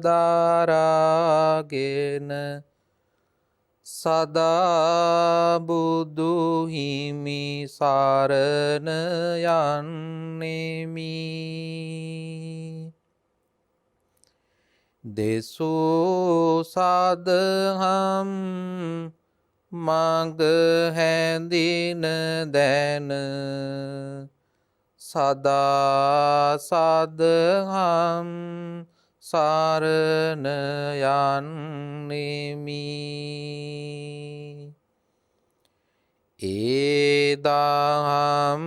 දරාගෙන සදා බුදු හිමි සරණ යන්නෙමි. දෙසූ සදහම් මග හැඳින දැන සදා සදහම් සරණ යන්නෙමි. ඒ දහම්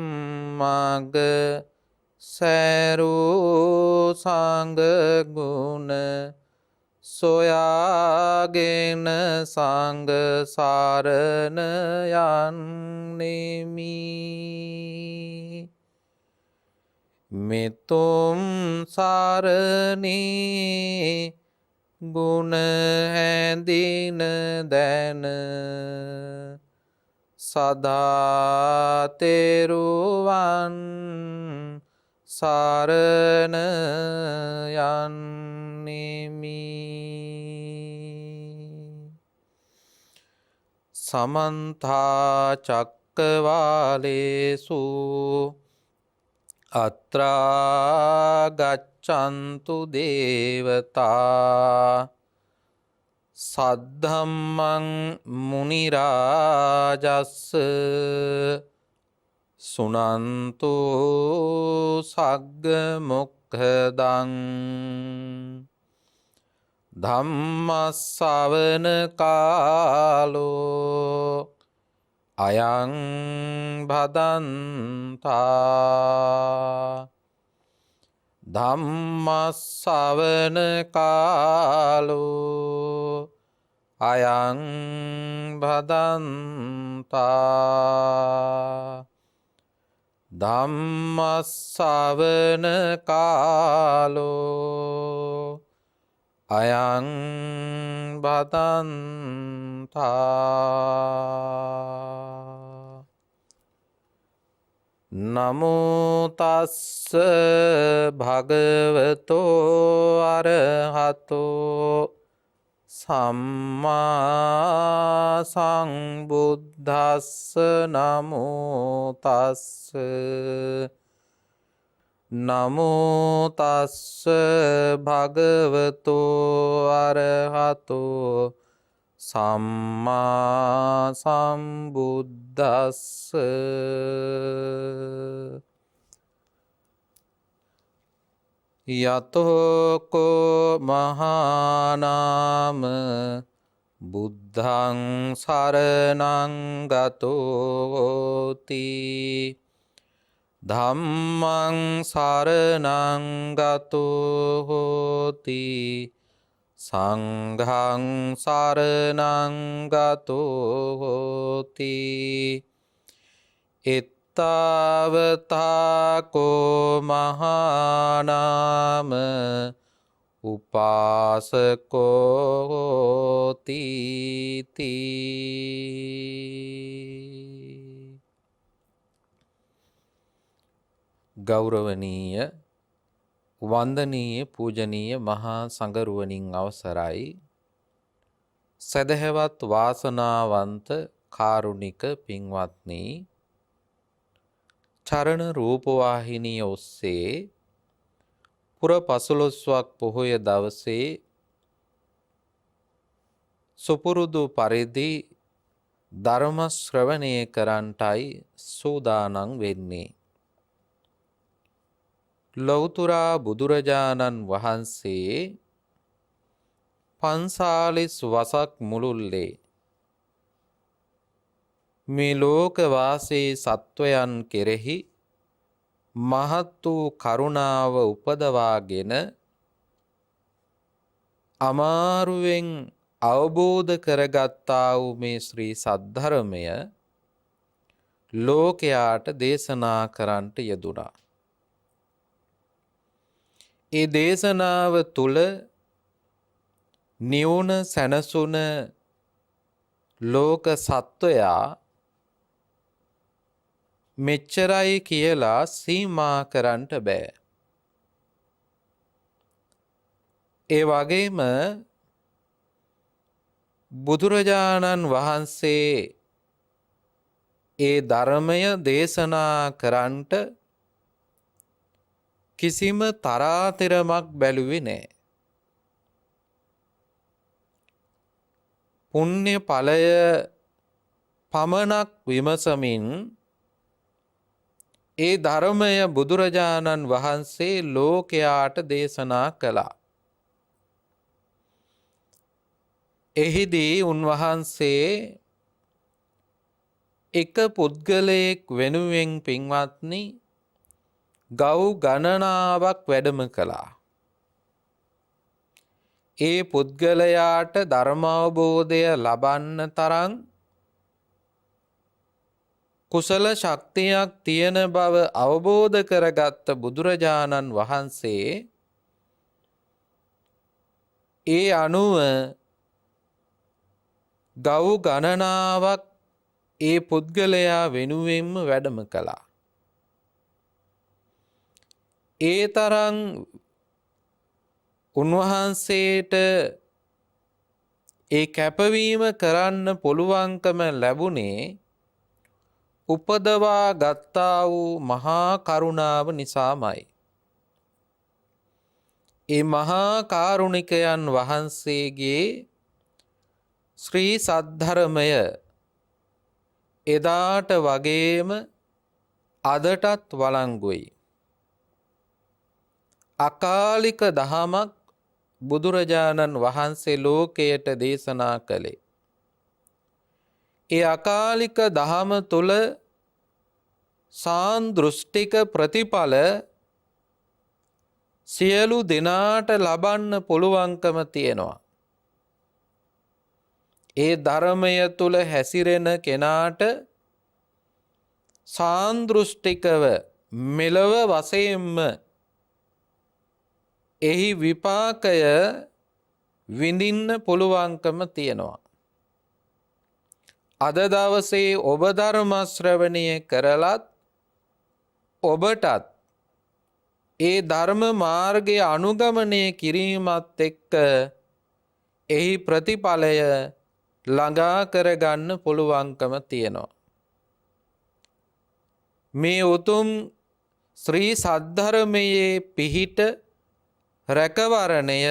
මග සෑරූ සංඝ ගුණ සොයාගෙන සංඝ සරණ යන්නෙමි. මෙතුම් සරණේ ගුණ හැඳින දැන සදා තෙරුවන් සරණ යන්නෙමි. සමන්තා චක්කවාලේසු අත්‍රා ගච්ඡන්තු දේවතා සද්ධම්මං මුනි රාජස්ස සුනන්තු සග්ග මොක්ඛදං ධම්මස්සවන කාලෝ අයං භදන්තා. ධම්මස්සවන කාලෝ අයං භදන්තා. ධම්මස්සවන කාලෝ අයං භදන්තා. නමෝ තස්ස භගවතෝ අරහතෝ සම්මා සම්බුද්දස්ස. නමෝ තස්ස නමෝ තස්ස භගවතෝ අරහතෝ සම්මා සම්බුද්දස්ස. යතෝ කෝ මහානාම බුද්ධං සරණං ගතෝති ධම්මං සරණං ගතෝති සංඝං සරණං ගතෝති. එත්තාවතා කෝ මහානාම උපාසකෝති තී. ගෞරවනීය වන්දනීය පූජනීය මහා සංඝරුවනින් අවසරයි. සදහැවත් වාසනාවන්ත කාරුණික පින්වත්නි, චරණ රූපවාහිනිය ඔස්සේ පුර පසළොස්වක් පොහොය දවසේ සුපුරුදු පරිදි ධර්ම ශ්‍රවණය කරන්නටයි සූදානම් වෙන්නේ. ලෞතුරා බුදුරජාණන් වහන්සේ 45 වසක් මුළුල්ලේ මේ ලෝකවාසී සත්වයන් කෙරෙහි මහත් වූ කරුණාව උපදවාගෙන අමාරුවෙන් අවබෝධ කරගත්තා වූ මේ ශ්‍රී සද්ධර්මය ලෝකයාට දේශනා කරන්නට යෙදුණා. ඒ දේශනාව තුළ නිවුන සැනසුන ලෝක සත්වයා මෙච්චරයි කියලා සීමා කරන්නට බෑ. ඒ වගේම බුදුරජාණන් වහන්සේ ඒ ධර්මය දේශනා කරන්නට කිසිම තරාතිරමක් බැලුවේ නැහැ. පුණ්‍ය ඵලය පමණක් විමසමින් ඒ ධර්මය බුදුරජාණන් වහන්සේ ලෝකයාට දේශනා කළා. එහිදී උන්වහන්සේ එක පුද්ගලයෙක් වෙනුවෙන් පින්වත්නි ගව් ගණනාවක් වැඩම කළා. ඒ පුද්ගලයාට ධර්මාවබෝධය ලබන්න තරම් කුසල ශක්තියක් තියෙන බව අවබෝධ කරගත්ත බුදුරජාණන් වහන්සේ ඒ අනුව ගව් ගණනාවක් ඒ පුද්ගලයා වෙනුවෙන්ම වැඩම කළා. ඒ තරම් උන්වහන්සේට ඒ කැපවීම කරන්න පුළුවන්කම ලැබුණේ උපදවා ගත්තා වූ මහා කරුණාව නිසාමයි. ඒ මහා කාරුණිකයන් වහන්සේගේ ශ්‍රී සද්ධර්මය එදාට වගේම අදටත් වළංගුයි. අකාලික දහමක් බුදුරජාණන් වහන්සේ ලෝකයට දේශනා කළේ. ඒ අකාලික දහම තුල සාන්දෘෂ්ටික ප්‍රතිඵල සියලු දෙනාට ලබන්න පුළුවන්කම තියෙනවා. ඒ ධර්මය තුල හැසිරෙන කෙනාට සාන්දෘෂ්ටිකව මෙලව වශයෙන්ම එහි විපාකය විඳින්න පුළුවන්කම තියෙනවා. අද දවසේ ඔබ ධර්ම ශ්‍රවණය කරලත් ඔබටත් ඒ ධර්ම මාර්ගය අනුගමනය කිරීමත් එක්ක එහි ප්‍රතිඵලය ළඟා කරගන්න පුළුවන්කම තියෙනවා. මේ උතුම් ශ්‍රී සද්ධර්මයේ පිහිට රැකවරණය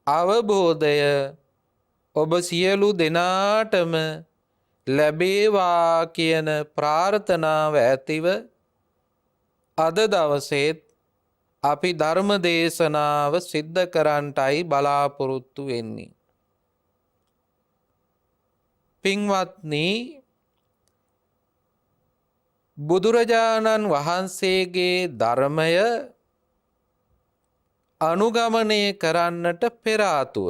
අවබෝධය ඔබ සියලු දෙනාටම ලැබේවා කියන ප්‍රාර්ථනාව ඇතිව අද දවසේත් අපි ධර්ම දේශනාව සිද්ධ කරන්නටයි බලාපොරොත්තු වෙන්නේ. පින්වත්නි, බුදුරජාණන් වහන්සේගේ ධර්මය අනුගමනය කරන්නට පෙර ආතුව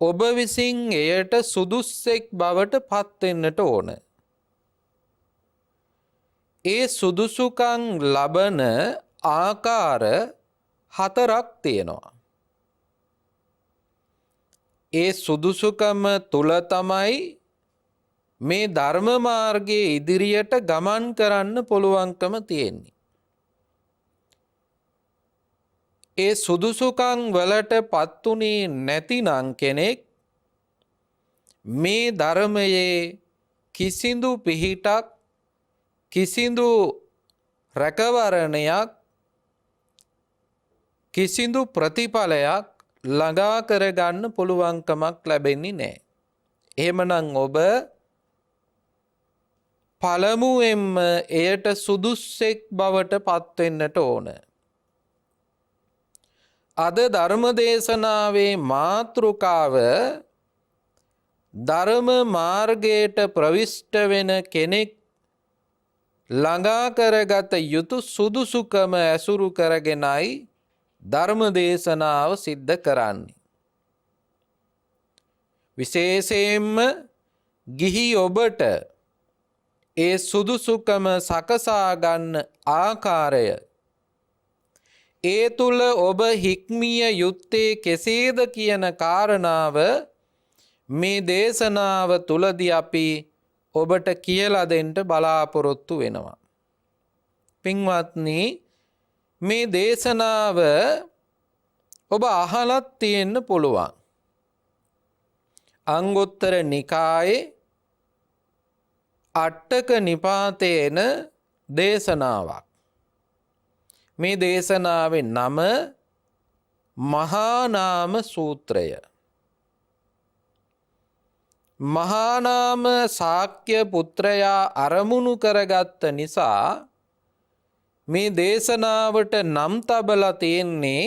ඔබ විසින් එයට සුදුස්සෙක් බවට පත්වෙන්නට ඕන. ඒ සුදුසුකම් ලබන ආකාර 4ක් තියෙනවා. ඒ සුදුසුකම තුල තමයි මේ ධර්ම මාර්ගයේ ඉදිරියට ගමන් කරන්න පුළුවන්කම තියෙන්නේ. ඒ සුදුසුකම් වලට පත්ුනේ නැතිනම් කෙනෙක් මේ ධර්මයේ කිසිදු පිහිටක් කිසිදු රැකවරණයක් කිසිදු ප්‍රතිඵලයක් ළඟා කරගන්න පුළුවන්කමක් ලැබෙන්නේ නැහැ. එහෙමනම් ඔබ පළමුවෙන්ම එයට සුදුස්සෙක් බවට පත්වෙන්නට ඕන. අද ධර්ම දේශනාවේ මාතෘකාව ධර්ම මාර්ගයට ප්‍රවිෂ්ඨ වෙන කෙනෙක් ළඟා කරගත යුතු සුදුසුකම ඇසුරු කරගෙනයි ධර්ම දේශනාව සිද්ධ කරන්නේ. විශේෂයෙන්ම ගිහි ඔබට ඒ සුදුසුකම සකසා ගන්න ආකාරය, ඒ තුල ඔබ හික්මිය යුත්තේ කෙසේද කියන කාරණාව මේ දේශනාව තුලදී අපි ඔබට කියලා දෙන්න බලාපොරොත්තු වෙනවා. පින්වත්නි, මේ දේශනාව ඔබ අහලත් තියෙන්න පුළුවන්. අංගුත්තර නිකායේ අට්ටක නිපාතේන දේශනාවක්. මේ දේශනාවේ නම මහානාම සූත්‍රය. මහානාම ශාක්‍ය පුත්‍රයා අරමුණු කරගත්ත නිසා මේ දේශනාවට නම් තබලා තියෙන්නේ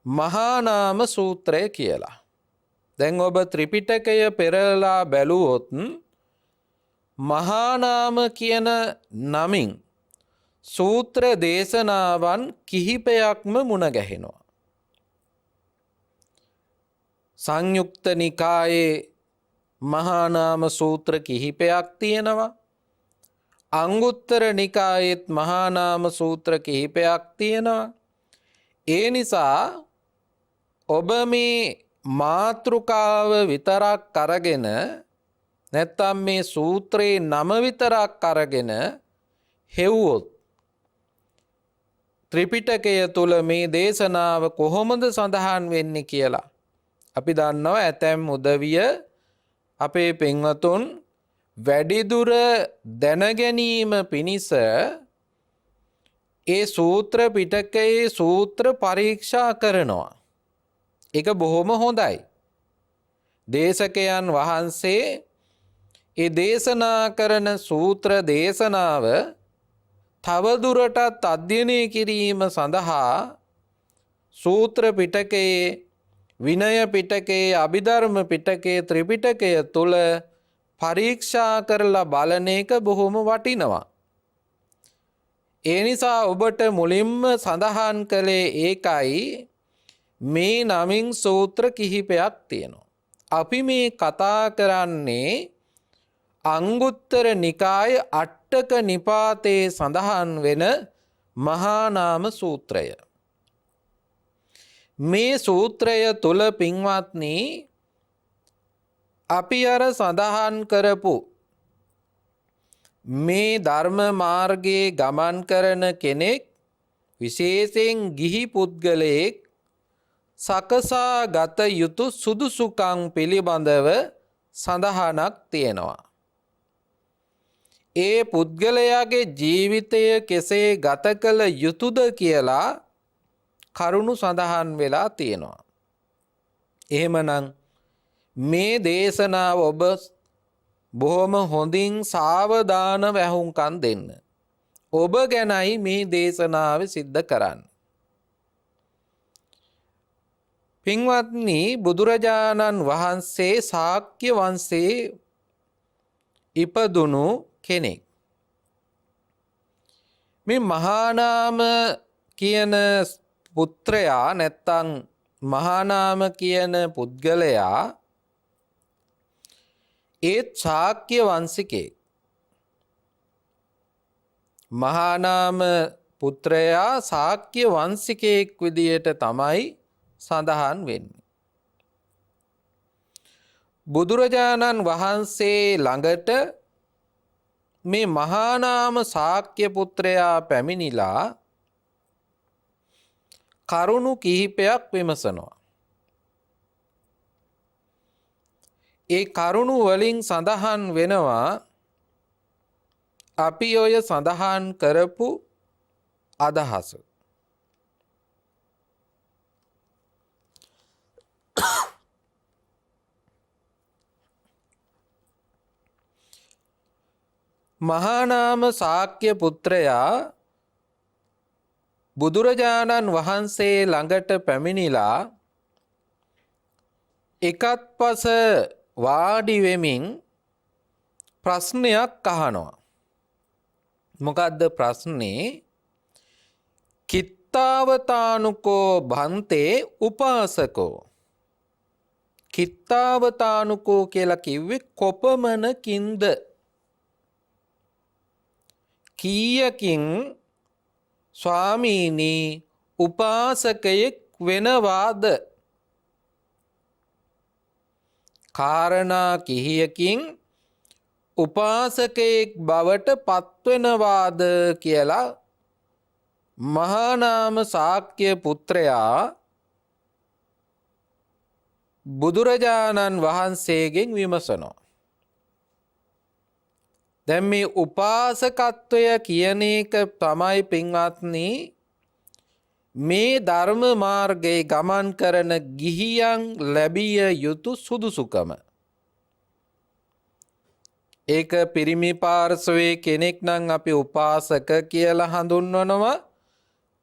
මහානාම සූත්‍රය කියලා. දැන් ඔබ ත්‍රිපිටකය පෙරලා බැලුවොත් මහානාම කියන නමින් සූත්‍ර දේශනාවන් කිහිපයක්ම මුණ ගැහෙනවා. සංයුක්ත නිකායේ මහානාම සූත්‍ර කිහිපයක් තියෙනවා. අංගුත්තර නිකායේත් මහානාම සූත්‍ර කිහිපයක් තියෙනවා. ඒ නිසා ඔබ මේ මාතෘකාව විතරක් අරගෙන නැත්තම් මේ සූත්‍රයේ නම විතරක් අරගෙන හෙව්වොත් ත්‍රිපිටකය තුල මේ දේශනාව කොහොමද සඳහන් වෙන්නේ කියලා අපි දන්නවා. ඇතැම් උදවිය අපේ පින්වතුන් වැඩිදුර දැනගැනීම පිණිස ඒ සූත්‍ර පිටකයේ සූත්‍ර පරීක්ෂා කරනවා. ඒක බොහොම හොඳයි. දේශකයන් වහන්සේ ඒ දේශනා කරන සූත්‍ර දේශනාව තවදුරටත් අධ්‍යයනය කිරීම සඳහා සූත්‍ර පිටකයේ විනය පිටකයේ අභිධර්ම පිටකයේ ත්‍රිපිටකය තුල පරීක්ෂා කරලා බලන එක බොහොම වටිනවා. ඒ නිසා ඔබට මුලින්ම සඳහන් කළේ ඒකයි. මේ නමින් සූත්‍ර කිහිපයක් තියෙනවා. අපි මේ කතා කරන්නේ අංගුත්තර නිකාය අට්ටක නිපාතේ සඳහන් වෙන මහානාම සූත්‍රය. මේ සූත්‍රය තුල පින්වත්නි අපි අර සඳහන් කරපු මේ ධර්ම මාර්ගයේ ගමන් කරන කෙනෙක් විශේෂයෙන් ගිහි පුද්ගලයෙක් සකසා ගත යුතු සුදුසුකම් පිළිබඳව සඳහනක් තියෙනවා. ඒ පුද්ගලයාගේ ජීවිතය කෙසේ ගත කළ යුතුද කියලා කරුණු සඳහන් වෙලා තියෙනවා. එහෙමනම් මේ දේශනාව ඔබ බොහොම හොඳින් සාවධානව ඇහුම්කන් දෙන්න. ඔබ ගැනයි මේ දේශනාව සිද්ධ කරන්නේ. පින්වත්නි, බුදුරජාණන් වහන්සේ ශාක්‍ය වංශයේ ඉපදුණු කෙනෙක්. මේ මහානාම කියන පුත්‍රයා නැත්තම් මහානාම කියන පුද්ගලයා ඒත් ශාක්‍ය වංශිකයෙක්. මහානාම පුත්‍රයා ශාක්‍ය වංශිකයෙක් විදියට තමයි සඳහන් වෙන්නේ. බුදුරජාණන් වහන්සේ ළඟට මේ මහානාම ශාක්‍ය පුත්‍රයා පැමිණිලා කරුණු කිහිපයක් විමසනවා. ඒ කරුණු වලින් සඳහන් වෙනවා අපි ඔය සඳහන් කරපු අදහස. මහානාම ශාක්‍ය පුත්‍රයා බුදුරජාණන් වහන්සේ ළඟට පැමිණිලා එකත්පස වාඩි වෙමින් ප්‍රශ්නයක් අහනවා. මොකද්ද ප්‍රශ්නේ? කිත්තාවතානුකෝ භන්තේ උපාසකෝ. කිත්තාවතානුකෝ කියලා කිව්වේ කොපමණකින්ද? කීයකින් ස්වාමීනි උපාසකයෙක් වෙනවාද? කාරණා කිහියකින් උපාසකයෙක් බවට පත්වෙනවාද කියලා මහානාම ශාක්‍ය පුත්‍රයා බුදුරජාණන් වහන්සේගෙන් විමසනවා. දැන් මේ උපාසකත්වය කියන එක තමයි පින්වත්නි මේ ධර්ම මාර්ගයේ ගමන් කරන ගිහියන් ලැබිය යුතු සුදුසුකම. ඒක පිරිමි පාර්ශවයේ කෙනෙක් නම් අපි උපාසක කියලා හඳුන්වනවා.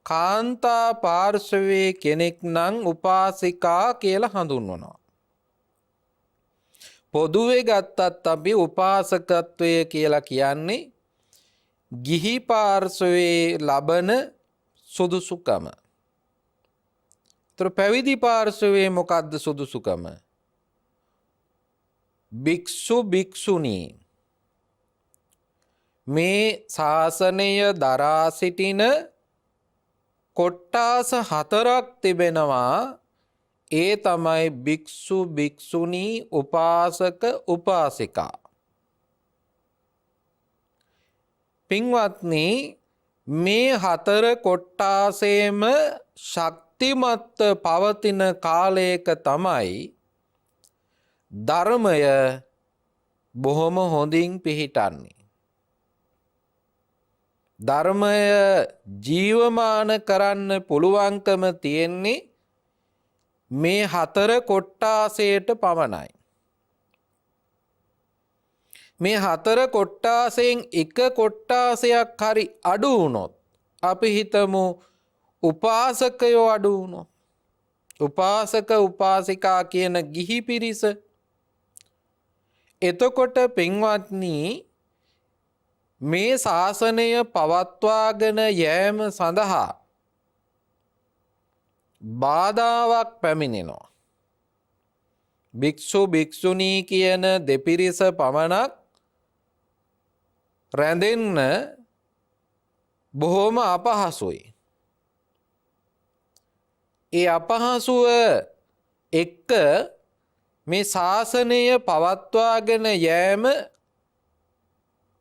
කාන්තා පාර්ශවයේ කෙනෙක් නම් උපාසිකා කියලා හඳුන්වනවා. පොදුවේ ගත්තත් අපි උපාසකත්වය කියලා කියන්නේ ගිහි පාර්ශවයේ ලබන සුදුසුකම. ඒතර පැවිදි පාර්ශවයේ මොකද්ද සුදුසුකම? භික්ෂු භික්ෂුණී මේ ශාසනය දරා සිටින කොට්ටාස 4ක් තිබෙනවා. ඒ තමයි භික්ෂු භික්ෂුණී උපාසක උපාසිකා. පින්වත්නි මේ 4 කොට්ටාසේම ශක්තිමත් පවතින කාලයක තමයි ධර්මය බොහොම හොඳින් පිහිටන්නේ. ධර්මය ජීවමාන කරන්න පුළුවන්කම තියෙන්නේ මේ 4 කොට්ටාසයට පමණයි. මේ 4 කොට්ටාසයෙන් එක කොට්ටාසයක් හරි අඩු වුණොත් අපි හිතමු උපාසකයෝ අඩු වුණොත් උපාසක උපාසිකා කියන ගිහි පිරිස එතකොට පින්වත්නි මේ ශාසනය පවත්වාගෙන යෑම සඳහා බාධාවක් පැමිණෙනවා. භික්ෂු භික්ෂුණී කියන දෙපිරිස පමණක් රැඳෙන්න බොහොම අපහසුයි. ඒ අපහසුව එක්ක මේ ශාසනය පවත්වාගෙන යෑම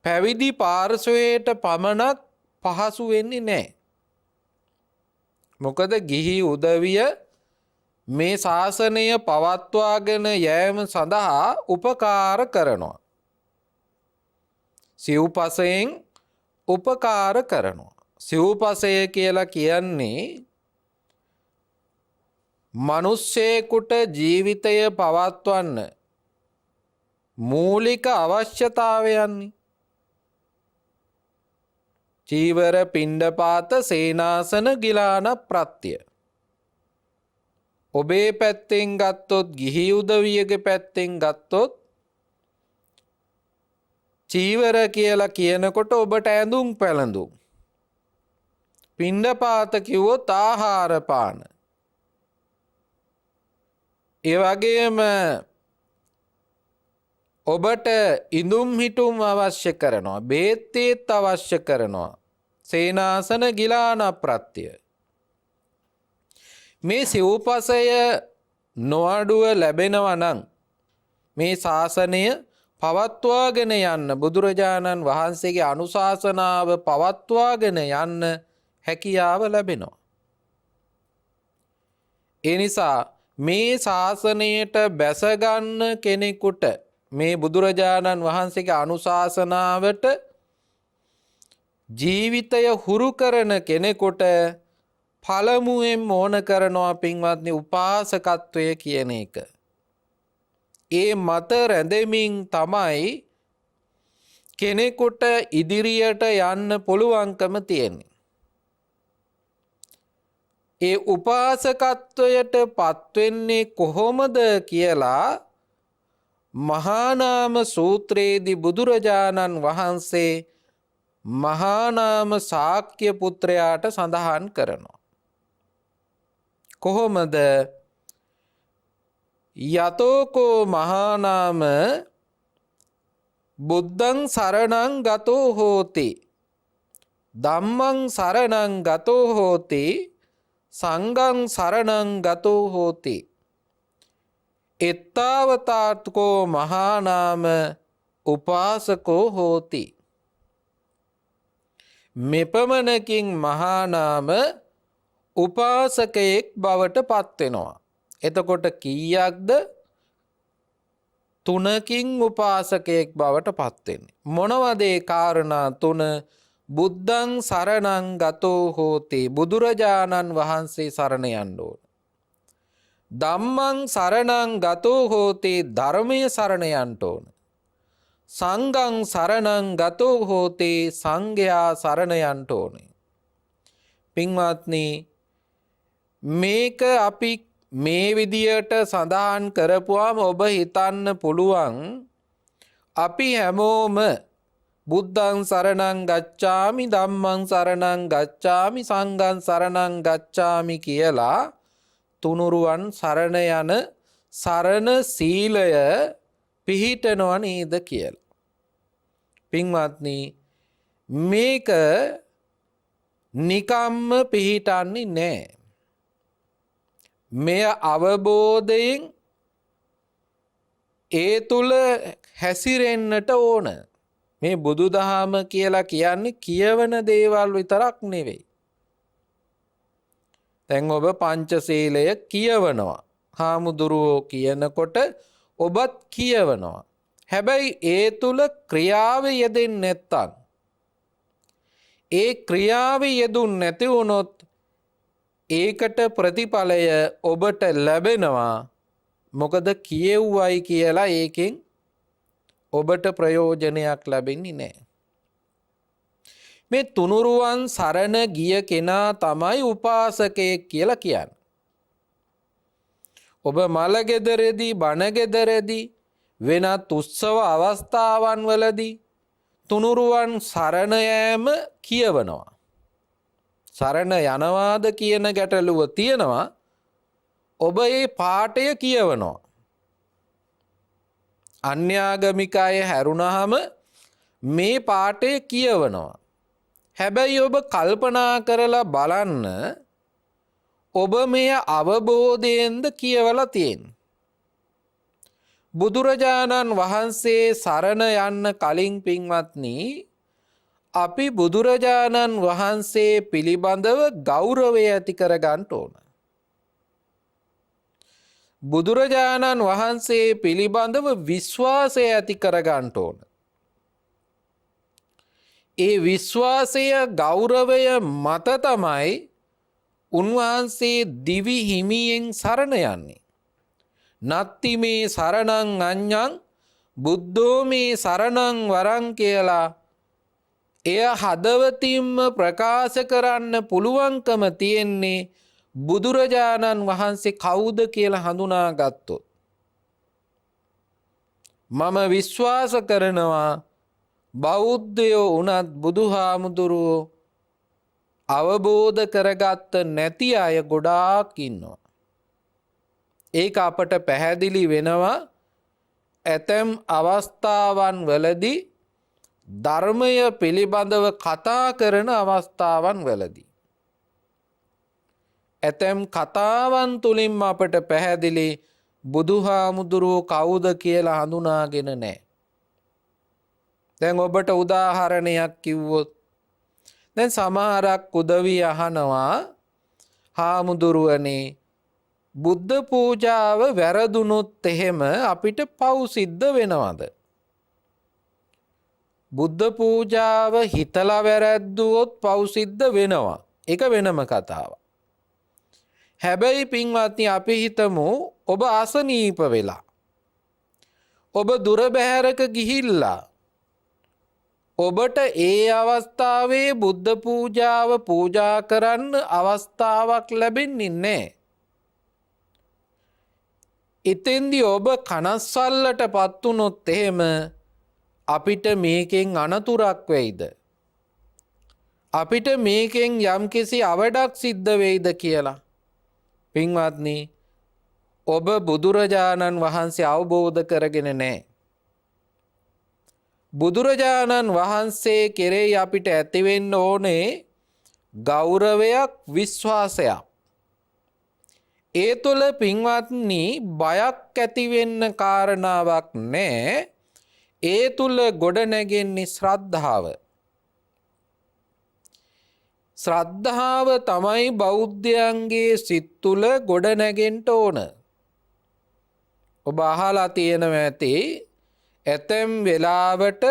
පැවිදි පාර්ශවයට පමණක් පහසු වෙන්නේ නැහැ. මොකද ගිහි උදවිය මේ ශාසනය පවත්වාගෙන යෑම සඳහා උපකාර කරනවා. සිව්පසයෙන් උපකාර කරනවා. සිව්පසය කියලා කියන්නේ මිනිස්සෙකුට ජීවිතය පවත්වන්න මූලික අවශ්‍යතාවයන්නේ. චීවර පිණ්ඩපාත සේනාසන ගිලාන ප්‍රත්‍ය. ඔබේ පැත්තෙන් ගත්තොත් ගිහි උදවියගේ පැත්තෙන් ගත්තොත් චීවර කියලා කියනකොට ඔබට ඇඳුම් පැළඳුම්. පිණ්ඩපාත කිව්වොත් ආහාර පාන. ඒ වගේම ඔබට ඉඳුම් හිටුම් අවශ්‍ය කරනවා. බේත් අවශ්‍ය කරනවා. සේනාසන ගිලාන ප්‍රත්‍ය. මේ සිව්පසය නොඅඩුව ලැබෙනවා නම් මේ ශාසනය පවත්වාගෙන යන්න බුදුරජාණන් වහන්සේගේ අනුශාසනාව පවත්වාගෙන යන්න හැකියාව ලැබෙනවා. ඒ නිසා මේ ශාසනයට බැසගන්න කෙනෙකුට මේ බුදුරජාණන් වහන්සේගේ අනුශාසනාවට ජීවිතය හුරු කරන කෙනෙකුට පළමුවෙන් ඕන කරනවා පින්වත්නි උපාසකත්වය කියන එක. ඒ මත රැඳෙමින් තමයි කෙනෙකුට ඉදිරියට යන්න පුළුවන්කම තියෙන්නේ. ඒ උපාසකත්වයට පත්වෙන්නේ කොහොමද කියලා මහානාම සූත්‍රයේදී බුදුරජාණන් වහන්සේ මහානාම ශාක්‍ය පුත්‍රයාට සඳහන් කරනවා. කොහොමද? යතෝකෝ මහානාම බුද්ධං සරණං ගතෝ හෝති ධම්මං සරණං ගතෝ හෝති සංඝං සරණං ගතෝ හෝති එත්තාවතාත්කෝ මහානාම උපාසකෝ හෝති. මෙපමණකින් මහා නාම උපාසකයෙක් බවට පත් වෙනවා. එතකොට කීයක්ද? 3කින් උපාසකයෙක් බවට පත් වෙන්නේ. මොනවද ඒ කාරණා 3? බුද්ධං සරණං ගතෝ හෝති, බුදුරජාණන් වහන්සේ සරණ යන්න ඕන. ධම්මං සරණං ගතෝ හෝති, ධර්මයේ සරණ යන්න ඕන. සංඝං සරණං ගතෝ හෝති, සංඝයා සරණ යන්න ඕනේ. පින්වත්නි, මේක අපි මේ විදියට සඳහන් කරපුවාම ඔබ හිතන්න පුළුවන් අපි හැමෝම බුද්ධං සරණං ගච්ඡාමි, ධම්මං සරණං ගච්ඡාමි, සංඝං සරණං ගච්ඡාමි කියලා තුනුරුවන් සරණ යන සරණ සීලය පිහිටනව නේද කියලා. පින්වත්නි, මේක නිකම්ම පිහිටන්නේ නැහැ. මෙය අවබෝධයෙන් ඒ තුල හැසිරෙන්නට ඕන. මේ බුදුදහම කියලා කියන්නේ කියවන දේවල් විතරක් නෙවෙයි. දැන් ඔබ පංචශීලය කියවනවා. හාමුදුරුවෝ කියනකොට ඔබත් කියවනවා. හැබැයි ඒ තුල ක්‍රියාවේ යෙදෙන්නේ නැත්තම්, ඒ ක්‍රියාවේ යෙදුන් නැති වුණොත් ඒකට ප්‍රතිඵලය ඔබට ලැබෙනවා. මොකද කියෙව්වයි කියලා ඒකෙන් ඔබට ප්‍රයෝජනයක් ලැබෙන්නේ නැහැ. මේ තුනුරුවන් සරණ ගිය කෙනා තමයි උපාසකයෙක් කියලා කියන්නේ. ඔබ මලගෙදරදී, බණගෙදරදී, වෙනත් උත්සව අවස්ථාවන් වලදී තුනුරුවන් සරණ යෑම කියවනවා. සරණ යනවාද කියන ගැටලුව තියෙනවා. ඔබ ඒ පාඨය කියවනවා. අන්‍යාගමික අය හැරුණාම මේ පාඨය කියවනවා. හැබැයි ඔබ කල්පනා කරලා බලන්න, ඔබ මෙය අවබෝධයෙන්ද කියවලා තියෙන්නේ? බුදුරජාණන් වහන්සේ සරණ යන්න කලින් පින්වත්නි, අපි බුදුරජාණන් වහන්සේ පිළිබඳව ගෞරවය ඇති කර ගන්න ඕන. බුදුරජාණන් වහන්සේ පිළිබඳව විශ්වාසය ඇති කර ගන්න ඕන. ඒ විශ්වාසය, ගෞරවය මත තමයි උන්වහන්සේ දිවි හිමියෙන් සරණ යන්නේ. නත්ති මේ සරණං අඤ්ඤං බුද්ධෝ මේ සරණං වරං කියලා එය හදවතින්ම ප්‍රකාශ කරන්න පුළුවන්කම තියෙන්නේ බුදුරජාණන් වහන්සේ කවුද කියලා හඳුනාගත්තොත්. මම විශ්වාස කරනවා බෞද්ධයෝ උනත් බුදුහාමුදුරුවෝ අවබෝධ කරගත්ත නැති අය ගොඩාක් ඉන්නවා. ඒක අපට පැහැදිලි වෙනවා ඇතැම් අවස්ථාවන් වලදී, ධර්මය පිළිබඳව කතා කරන අවස්ථාවන් වලදී. ඇතැම් කතාවන් තුලින්ම අපට පැහැදිලි බුදුහාමුදුරුවෝ කවුද කියලා හඳුනාගෙන නැහැ. දැන් ඔබට උදාහරණයක් කිව්වොත්, දැන් සමහරක් උදවිය අහනවා, හාමුදුරුවනේ බුද්ධ පූජාව වැරදුනොත් එහෙම අපිට පව් සිද්ධ වෙනවද? බුද්ධ පූජාව හිතලා වැරද්දුවොත් පව් සිද්ධ වෙනවා. ඒක වෙනම කතාවක්. හැබැයි පින්වත්නි, අපි හිතමු ඔබ අසනීප වෙලා, ඔබ දුර බැහැරක ගිහිල්ලා, ඔබට ඒ අවස්ථාවේ බුද්ධ පූජාව පූජා කරන්න අවස්ථාවක් ලැබෙන්නේ නැහැ. එතෙන්දී ඔබ කනස්සල්ලට පත් වුණොත් එහෙම අපිට මේකෙන් අනතුරක් වෙයිද? අපිට මේකෙන් යම්කිසි අවඩක් සිද්ධ වෙයිද කියලා? පින්වත්නි, ඔබ බුදුරජාණන් වහන්සේ අවබෝධ කරගෙන නැහැ. බුදුරජාණන් වහන්සේ කෙරෙහි අපිට ඇතිවෙන්න ඕනේ ගෞරවයක්, විශ්වාසයක්. ඒ තුළ පින්වත්නි බයක් ඇති වෙන්න කාරණාවක් නැහැ. ඒ තුළ ගොඩ නැගෙන්නේ ශ්‍රද්ධාව. ශ්‍රද්ධාව තමයි බෞද්ධයන්ගේ සිත් තුළ ගොඩ නැගෙන්න ඕන. ඔබ අහලා තියෙනවා ඇති ඇතැම් වෙලාවට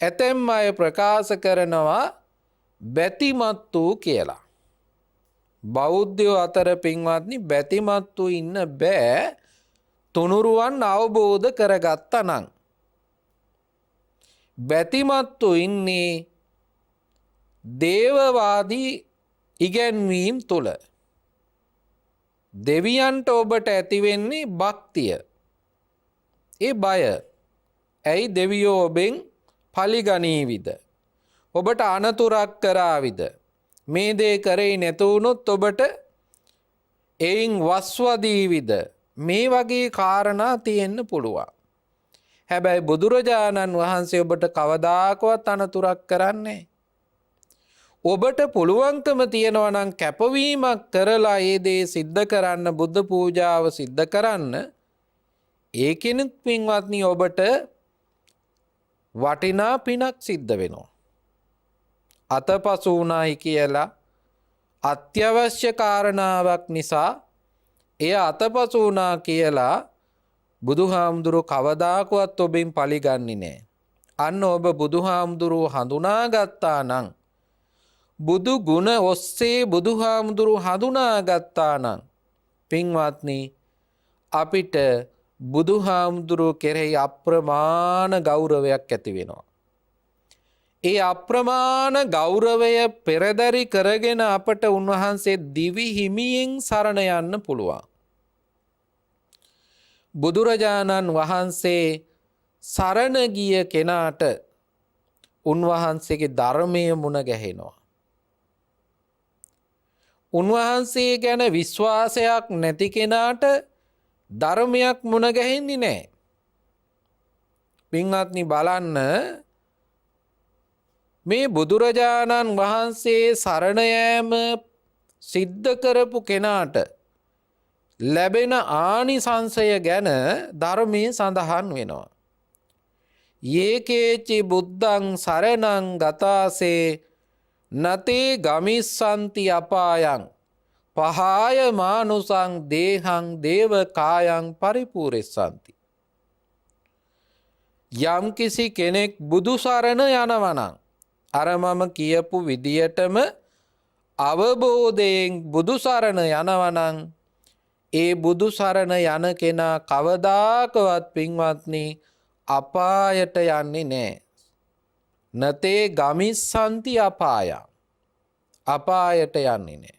ඇතැම් අය ප්‍රකාශ කරනවා බැතිමත් වූ කියලා. බෞද්ධයෝ අතර පින්වත්නි බැතිමත් වූ ඉන්න බෑ තුනුරුවන් අවබෝධ කරගත්තා නම්. බැතිමත් වූ ඉන්නේ දේවවාදී ඉගැන්වීම් තුළ. දෙවියන්ට ඔබට ඇතිවෙන්නේ භක්තිය. ඒ බය. ඇයි දෙවියෝ ඔබෙන් පලිගනීවිද? ඔබට අනතුරක් කරාවිද? මේ දේ කරේ නැතුවුණොත් ඔබට එයින් වස්වදීවිද? මේ වගේ කාරණා තියෙන්න පුළුවන්. හැබැයි බුදුරජාණන් වහන්සේ ඔබට කවදාකවත් අනතුරක් කරන්නේ. ඔබට පුළුවන්කම තියෙනවා නම් කැපවීමක් කරලා ඒ දේ සිද්ධ කරන්න, බුද්ධ පූජාව සිද්ධ කරන්න, ඒකෙනුත් පින්වත්නි ඔබට වටිනා පිනක් සිද්ධ වෙනවා. අතපසු වුණායි කියලා අත්‍යවශ්‍ය කාරණාවක් නිසා එය අතපසු වුණා කියලා බුදුහාමුදුරුවෝ කවදාකවත් ඔබෙන් පලිගන්නේ නැහැ. අන්න ඔබ බුදුහාමුදුරුවෝ හඳුනාගත්තා නම්, බුදු ගුණ ඔස්සේ බුදුහාමුදුරුවෝ හඳුනාගත්තා නම් පින්වත්නි අපිට බුදුහාමුදුරුවෝ කෙරෙහි අප්‍රමාණ ගෞරවයක් ඇති වෙනවා. ඒ අප්‍රමාණ ගෞරවය පෙරදරි කරගෙන අපට උන්වහන්සේ දිවි හිමියෙන් සරණ යන්න පුළුවන්. බුදුරජාණන් වහන්සේ සරණ ගිය කෙනාට උන්වහන්සේගේ ධර්මය මුණ ගැහෙනවා. උන්වහන්සේ ගැන විශ්වාසයක් නැති කෙනාට ධර්මයක් මුණ ගැහෙන්නේ නැහැ. පින්වත්නි බලන්න, මේ බුදුරජාණන් වහන්සේ සරණ යෑම සිද්ධ කරපු කෙනාට ලැබෙන ආනිසංසය ගැන ධර්මයේ සඳහන් වෙනවා. යේකේචි බුද්ධං සරණං ගතාසේ නතේ ගමිස්සන්ති අපායං පහාය මානුසං දේහං දේව කායං පරිපූර්ෙස්සන්ති. යම් කිසි කෙනෙක් බුදු සරණ යනවනම් අර මම කියපු විදියටම අවබෝධයෙන් බුදු සරණ යනවනම් ඒ බුදු සරණ යන කෙනා කවදාකවත් පින්වත්නි අපායට යන්නේ නැහැ. නතේ ගමිස්සන්ති අපායං, අපායට යන්නේ නැහැ.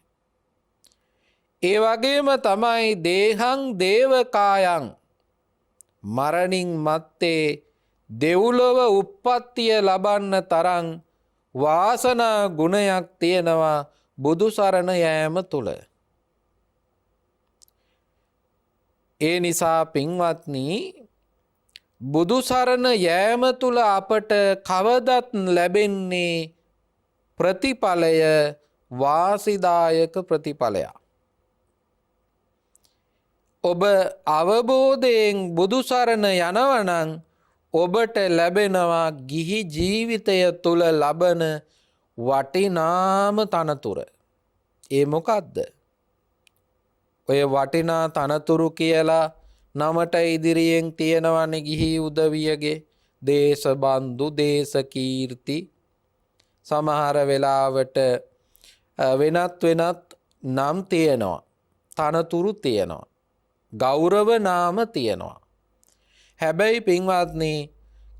ඒ වගේම තමයි දේහං දේවකායං, මරණින් මත්තේ දෙව්ලොව උප්පත්තිය ලබන්න තරම් වාසනා ගුණයක් තියෙනවා බුදු සරණ යෑම තුල. ඒ නිසා පින්වත්නි බුදු සරණ යෑම තුල අපට කවදත් ලැබෙන්නේ ප්‍රතිඵලය වාසිදායක ප්‍රතිඵලයක්. ඔබ අවබෝධයෙන් බුදු සරණ යනවනම් ඔබට ලැබෙනවා ගිහි ජීවිතය තුල ලබන වටිනාම තනතුර. ඒ මොකද්ද? ඔය වටිනා තනතුරු කියලා නමට ඉදිරියෙන් තියෙනවනේ ගිහි උදවියගේ දේශබන්දු, දේශකීර්ති, සමහර වෙලාවට වෙනත් නම් තියෙනවා, තනතුරු තියෙනවා, ගෞරව නාම තියෙනවා. හැබැයි පින්වත්නි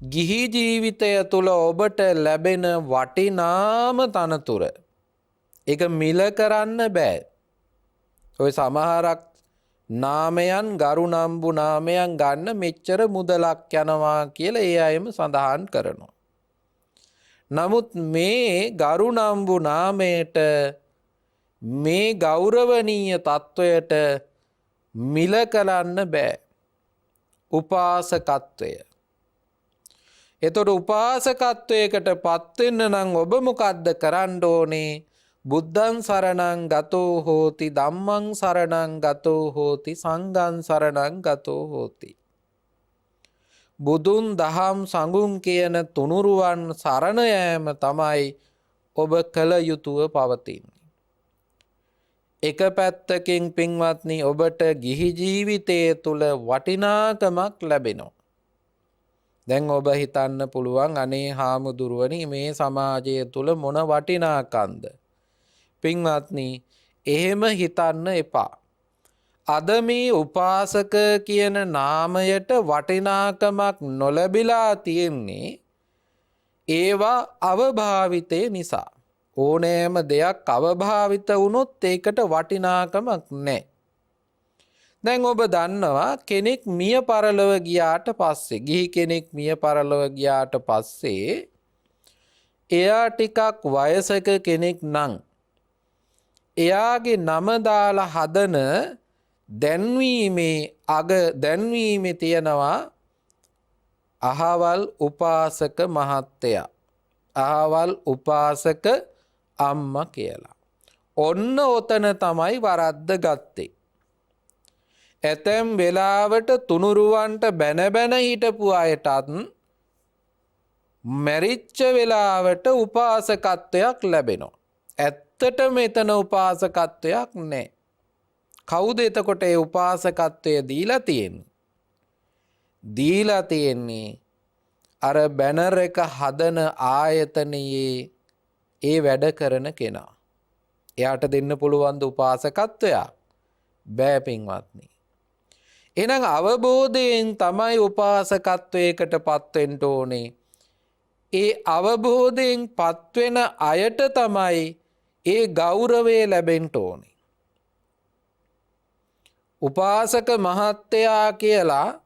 ගිහි ජීවිතය තුළ ඔබට ලැබෙන වටිනාම තනතුර ඒක මිල කරන්න බෑ. ඔය සමහරක් නාමයන්, ගරු නම්බු නාමයන් ගන්න මෙච්චර මුදලක් යනවා කියලා ඒ අයම සඳහන් කරනවා. නමුත් මේ ගරු නම්බු නාමයට, මේ ගෞරවනීය තත්වයට මිල කරන්න බෑ. උපාසකත්වය. එතකොට උපාසකත්වයකට පත් වෙන්න නම් ඔබ මොකද්ද කරන්න ඕනේ? බුද්ධං සරණං ගතෝ හෝති, ධම්මං සරණං ගතෝ හෝති, සංඝං සරණං ගතෝ හෝති. බුදුන්, දහම්, සංඝුන් කියන තුනුරුවන් සරණ යෑම තමයි ඔබ කළ යුතුව පවතින්නේ. එක පැත්තකින් පින්වත්නි ඔබට ගිහි ජීවිතයේ තුල වටිනාකමක් ලැබෙනවා. දැන් ඔබ හිතන්න පුළුවන් අනේ හාමුදුරුවනි මේ සමාජය තුල මොන වටිනාකම්ද? පින්වත්නි එහෙම හිතන්න එපා. අද මේ උපාසක කියන නාමයට වටිනාකමක් නොලැබිලා තියෙන්නේ ඒවා අවභාවිතය නිසා. ඕනෑම දෙයක් අවභාවිත වුණොත් ඒකට වටිනාකමක් නැහැ. දැන් ඔබ දන්නවා කෙනෙක් මිය පරලොව ගියාට පස්සේ ගිහි කෙනෙක් මිය පරලොව ගියාට පස්සේ එයා ටිකක් වයසක කෙනෙක් නම් එයාගේ නම දාලා හදන දැන්වීමේ තියෙනවා අහවල් උපාසක මහත්තයා අහවල් උපාසක අම්මා කියලා. ඔන්න ඔතන තමයි වරද්ද ගත්තේ. ඇතැම් වෙලාවට තුනුරුවන්ට බැන හිටපු අයටත් මැරිච්ච වෙලාවට උපාසකත්වයක් ලැබෙනවා. ඇත්තට මෙතන උපාසකත්වයක් නැහැ. කවුද එතකොට ඒ උපාසකත්වය දීලා තියෙන්නේ? දීලා තියෙන්නේ අර බැනර් එක හදන ආයතනයේ ඒ වැඩ කරන කෙනා. එයාට දෙන්න පුළුවන් ද උපාසකත්වයක්? බෑ පින්වත්නි. එහෙනම් අවබෝධයෙන් තමයි උපාසකත්වයකට පත් වෙන්න ඕනේ. ඒ අවබෝධයෙන් පත්වෙන අයට තමයි ඒ ගෞරවය ලැබෙන්න ඕනේ. උපාසක මහත්තයා කියලා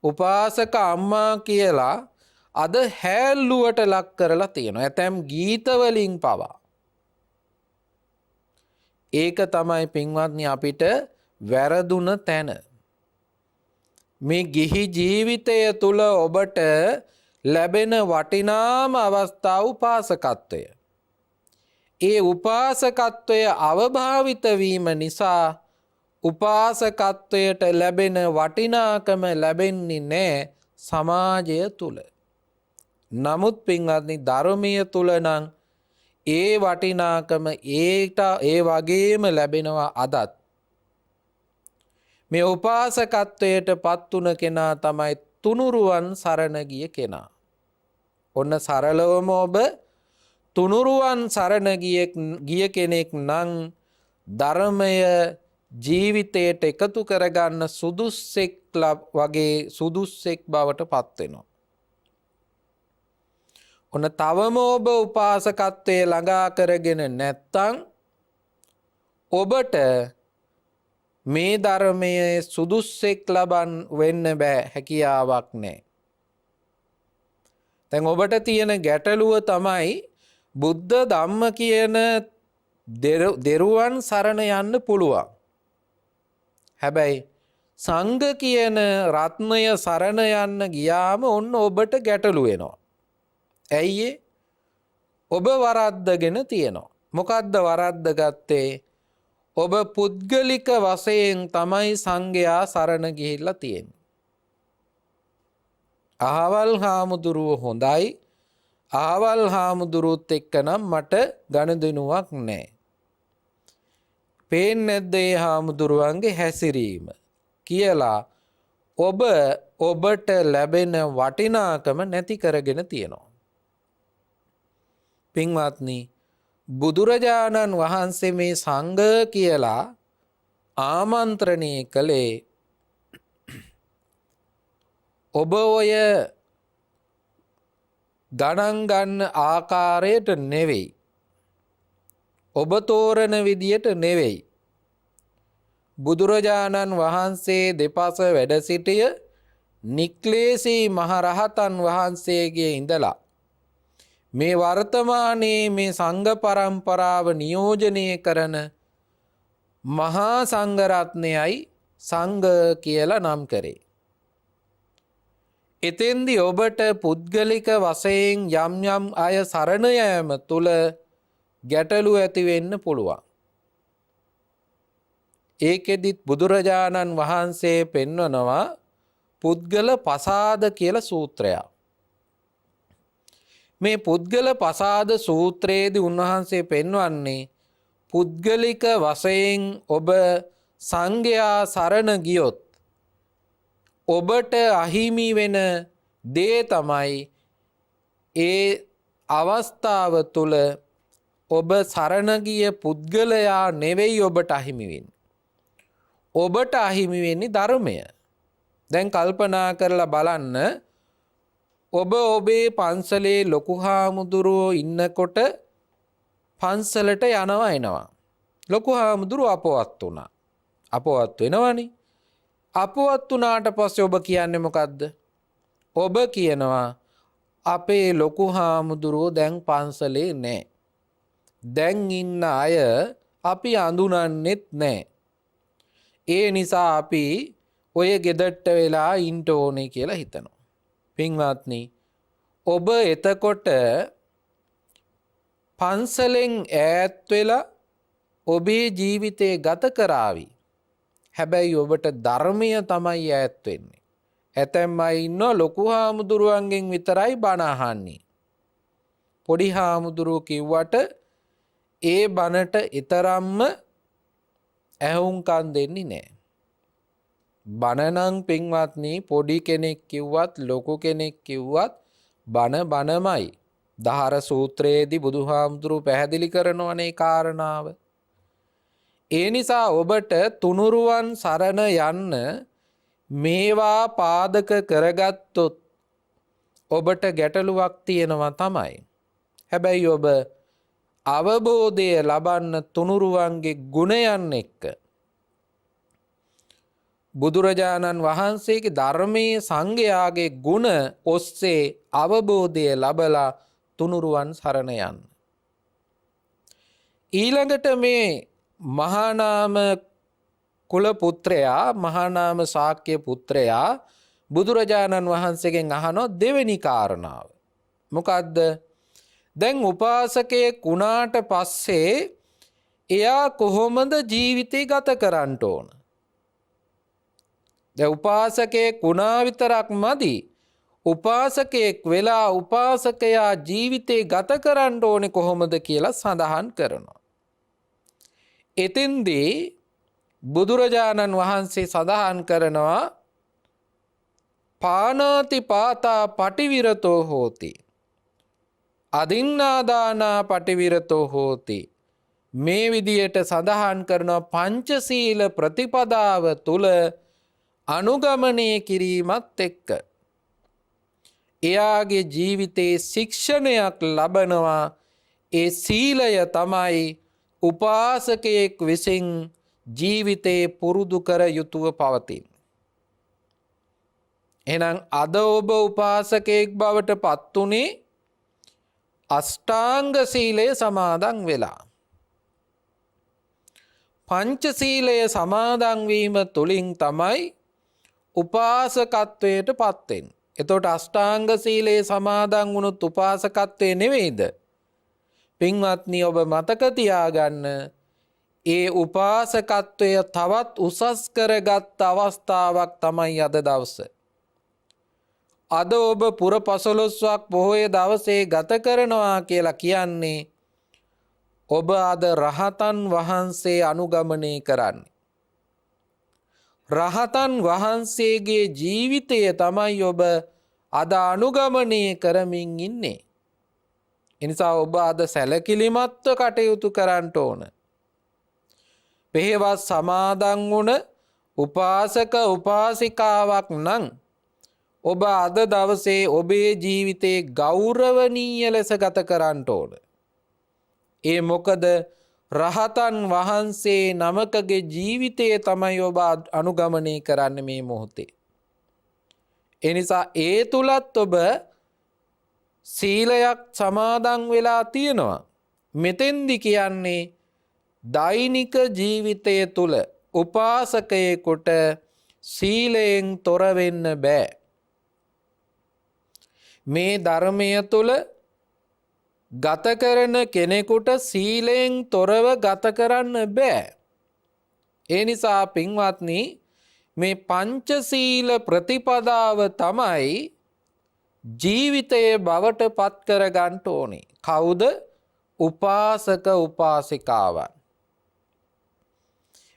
උපාසක අම්මා කියලා අද හැල්ලුවට ලක් කරලා තියෙනවා. ඇතැම් ගීතවලින් පවා. ඒක තමයි පින්වත්නි අපිට වැරදුන තැන. මේ ගිහි ජීවිතය තුල ඔබට ලැබෙන වටිනාම අවස්ථාව උපාසකත්වය. ඒ උපාසකත්වය අවභාවිත වීම නිසා උපාසකත්වයට ලැබෙන වටිනාකම ලැබෙන්නේ නැහැ සමාජය තුල. නමුත් පින්වත්නි ධර්මයේ තුල නම් ඒ වටිනාකම ඒ වගේම ලැබෙනවා අදත්. මේ උපාසකත්වයට පත් වුණ කෙනා තමයි තුනුරුවන් සරණ ගිය කෙනා. ඔන්න සරලවම ඔබ තුනුරුවන් සරණ ගිය කෙනෙක් නම් ධර්මය ජීවිතයට එකතු කරගන්න සුදුස්සෙක් වගේ සුදුස්සෙක් බවට පත් වෙනවා. ඔන්න තවම ඔබ උපාසකත්වයේ ළඟා කරගෙන නැත්තම් ඔබට මේ ධර්මයේ සුදුස්සෙක් ලබන් වෙන්න බෑ, හැකියාවක් නැහැ. දැන් ඔබට තියෙන ගැටලුව තමයි බුද්ධ ධම්ම කියන දෙරුවන් සරණ යන්න පුළුවන්. හැබැයි සංඝ කියන රත්නය සරණ යන්න ගියාම ඔන්න ඔබට ගැටලු වෙනවා. ඇයි ඔබ වරද්දගෙන තියෙනවා. මොකද්ද වරද්ද ගත්තේ? ඔබ පුද්ගලික වශයෙන් තමයි සංඝයා සරණ ගිහිල්ලා තියෙන්නේ. අහවල් හාමුදුරුව හොඳයි. අහවල් හාමුදුරුවොත් එක්ක නම් මට ගනුදෙනුවක් නැහැ. පේන්නේ නැද්ද ඒ හාමුදුරුවන්ගේ හැසිරීම කියලා ඔබට ලැබෙන වටිනාකම නැති කරගෙන තියෙනවා. පින්වත්නි, බුදුරජාණන් වහන්සේ මේ සංඝ කියලා ආමන්ත්‍රණය කළේ ඔබ ඔය ගණන් ගන්න ආකාරයට නෙවෙයි. ඔබ තෝරන විදියට නෙවෙයි. බුදුරජාණන් වහන්සේ දෙපස වැඩ සිටිය නික්ලේශී මහරහතන් වහන්සේගේ ඉඳලා මේ වර්තමානයේ මේ සංඝ පරම්පරාව නියෝජනය කරන මහා සංඝරත්නයයි සංඝ කියලා නම් කරේ. එතෙන්දි ඔබට පුද්ගලික වශයෙන් යම් අය සරණ යාම තුල ගැටලු ඇති වෙන්න පුළුවන්. ඒකෙදිත් බුදුරජාණන් වහන්සේ පෙන්වනවා පුද්ගල පසාද කියලා සූත්‍රයක්. මේ පුද්ගල පසාද සූත්‍රයේදී උන්වහන්සේ පෙන්වන්නේ පුද්ගලික වශයෙන් ඔබ සංඝයා සරණ ගියොත් ඔබට අහිමි වෙන දේ තමයි ඒ අවස්ථාව තුළ ඔබ සරණ ගිය පුද්ගලයා නෙවෙයි ඔබට අහිමි වෙන්නේ. ඔබට අහිමි වෙන්නේ ධර්මය. දැන් කල්පනා කරලා බලන්න, ඔබ ඔබේ පන්සලේ ලොකු හාමුදුරුවෝ ඉන්නකොට පන්සලට යනවා එනවා. ලොකු හාමුදුරුවෝ අපවත් වුණා. අපවත් වෙනවනේ. අපවත් වුණාට පස්සේ ඔබ කියන්නේ මොකද්ද? ඔබ කියනවා අපේ ලොකු හාමුදුරුවෝ දැන් පන්සලේ නැහැ. දැන් ඉන්න අය අපි අඳුනන්නෙත් නැහැ. ඒ නිසා අපි ඔය ගෙදරට වෙලා ඉන්න ඕනේ කියලා හිතනවා. පින්වත්නි, ඔබ එතකොට පන්සලෙන් ඈත් වෙලා ඔබේ ජීවිතේ ගත කරાવી. හැබැයි ඔබට ධර්මය තමයි ඈත් වෙන්නේ. ඇතැම් අය ඉන්නවා ලොකු හාමුදුරුවන්ගෙන් විතරයි බණ අහන්නේ. පොඩි හාමුදුරුවෝ කිව්වට ඒ බණට ඊතරම්ම ඇහුම්කන් දෙන්නේ නැහැ. බණ නම් පින්වත්නි, පොඩි කෙනෙක් කිව්වත් ලොකු කෙනෙක් කිව්වත් බණ බණමයි. දහර සූත්‍රයේදී බුදුහාමුදුරුවෝ පැහැදිලි කරනවනේ කාරණාව. ඒ නිසා ඔබට තුනුරුවන් සරණ යන්න මේවා පාදක කරගත්තොත් ඔබට ගැටලුවක් තියෙනවා තමයි. හැබැයි ඔබ අවබෝධය ලබන්න තුනුරුවන්ගේ ගුණයන් එක්ක බුදුරජාණන් වහන්සේගේ ධර්මයේ සංඝයාගේ ගුණ ඔස්සේ අවබෝධය ලබලා තුනුරුවන් සරණ යන්න. ඊළඟට මේ මහානාම කුල පුත්‍රයා, මහානාම ශාක්‍ය පුත්‍රයා බුදුරජාණන් වහන්සේගෙන් අහනවා දෙවෙනි කාරණාව. මොකද්ද? දැන් උපාසකයෙක් වුණාට පස්සේ එයා කොහොමද ජීවිතේ ගත කරන්න ඕන? දැන් උපාසකයෙක් වුණා විතරක් මදි. උපාසකයෙක් වෙලා උපාසකයා ජීවිතේ ගත කරන්න ඕනේ කොහොමද කියලා සඳහන් කරනවා. එතෙන්දී බුදුරජාණන් වහන්සේ සඳහන් කරනවා පානාති පාතා පටිවිරතෝ හෝති, අදින්නාදානා පටිවිරතෝ හෝති. මේ විදියට සඳහන් කරනවා පංචශීල ප්‍රතිපදාව තුල අනුගමනය කිරීමත් එක්ක එයාගේ ජීවිතේ ශික්ෂණයක් ලබනවා. ඒ සීලය තමයි උපාසකයෙක් විසින් ජීවිතේ පුරුදු කර යුතුව පවතින. එහෙනම් අද ඔබ උපාසකයෙක් බවට පත් උනේ අෂ්ටාංග සීලය සමාදන් වෙලා. පංචශීලය සමාදන් වීම තුලින් තමයි උපාසකත්වයට පත් වෙන්නේ. එතකොට අෂ්ටාංග සීලය සමාදන් වුණොත් උපාසකත්වයේ නෙවෙයිද? පින්වත්නි, ඔබ මතක තියාගන්න, ඒ උපාසකත්වය තවත් උසස් කරගත් අවස්ථාවක් තමයි අද දවස. අද ඔබ පුර 15ක් පොහොය දවසේ ගත කරනවා කියලා කියන්නේ ඔබ අද රහතන් වහන්සේ අනුගමනය කරන්නේ. රහතන් වහන්සේගේ ජීවිතය තමයි ඔබ අද අනුගමනය කරමින් ඉන්නේ. එනිසා ඔබ අද සැලකිලිමත්ව කටයුතු කරන්න ඕන. පෙහෙවස් සමාදන් වුණ උපාසක උපාසිකාවක් නම් ඔබ අද දවසේ ඔබේ ජීවිතේ ගෞරවනීය ලෙස ගත කරන්න ඕන. ඒ මොකද රහතන් වහන්සේ නමකගේ ජීවිතය තමයි ඔබ අනුගමනය කරන්න මේ මොහොතේ. එනිසා ඒ තුලත් ඔබ සීලයක් සමාදන් වෙලා තියෙනවා. මෙතෙන්දි කියන්නේ දෛනික ජීවිතය තුල උපාසකයෙකුට සීලයෙන් තොර වෙන්න බෑ. මේ ධර්මය තුල ගත කරන කෙනෙකුට සීලයෙන් තොරව ගත කරන්න බෑ. ඒ නිසා පින්වත්නි, මේ පංචශීල ප්‍රතිපදාව තමයි ජීවිතයේ බවට පත් කරගන්න ඕනේ. කවුද? උපාසක උපාසිකාවන්.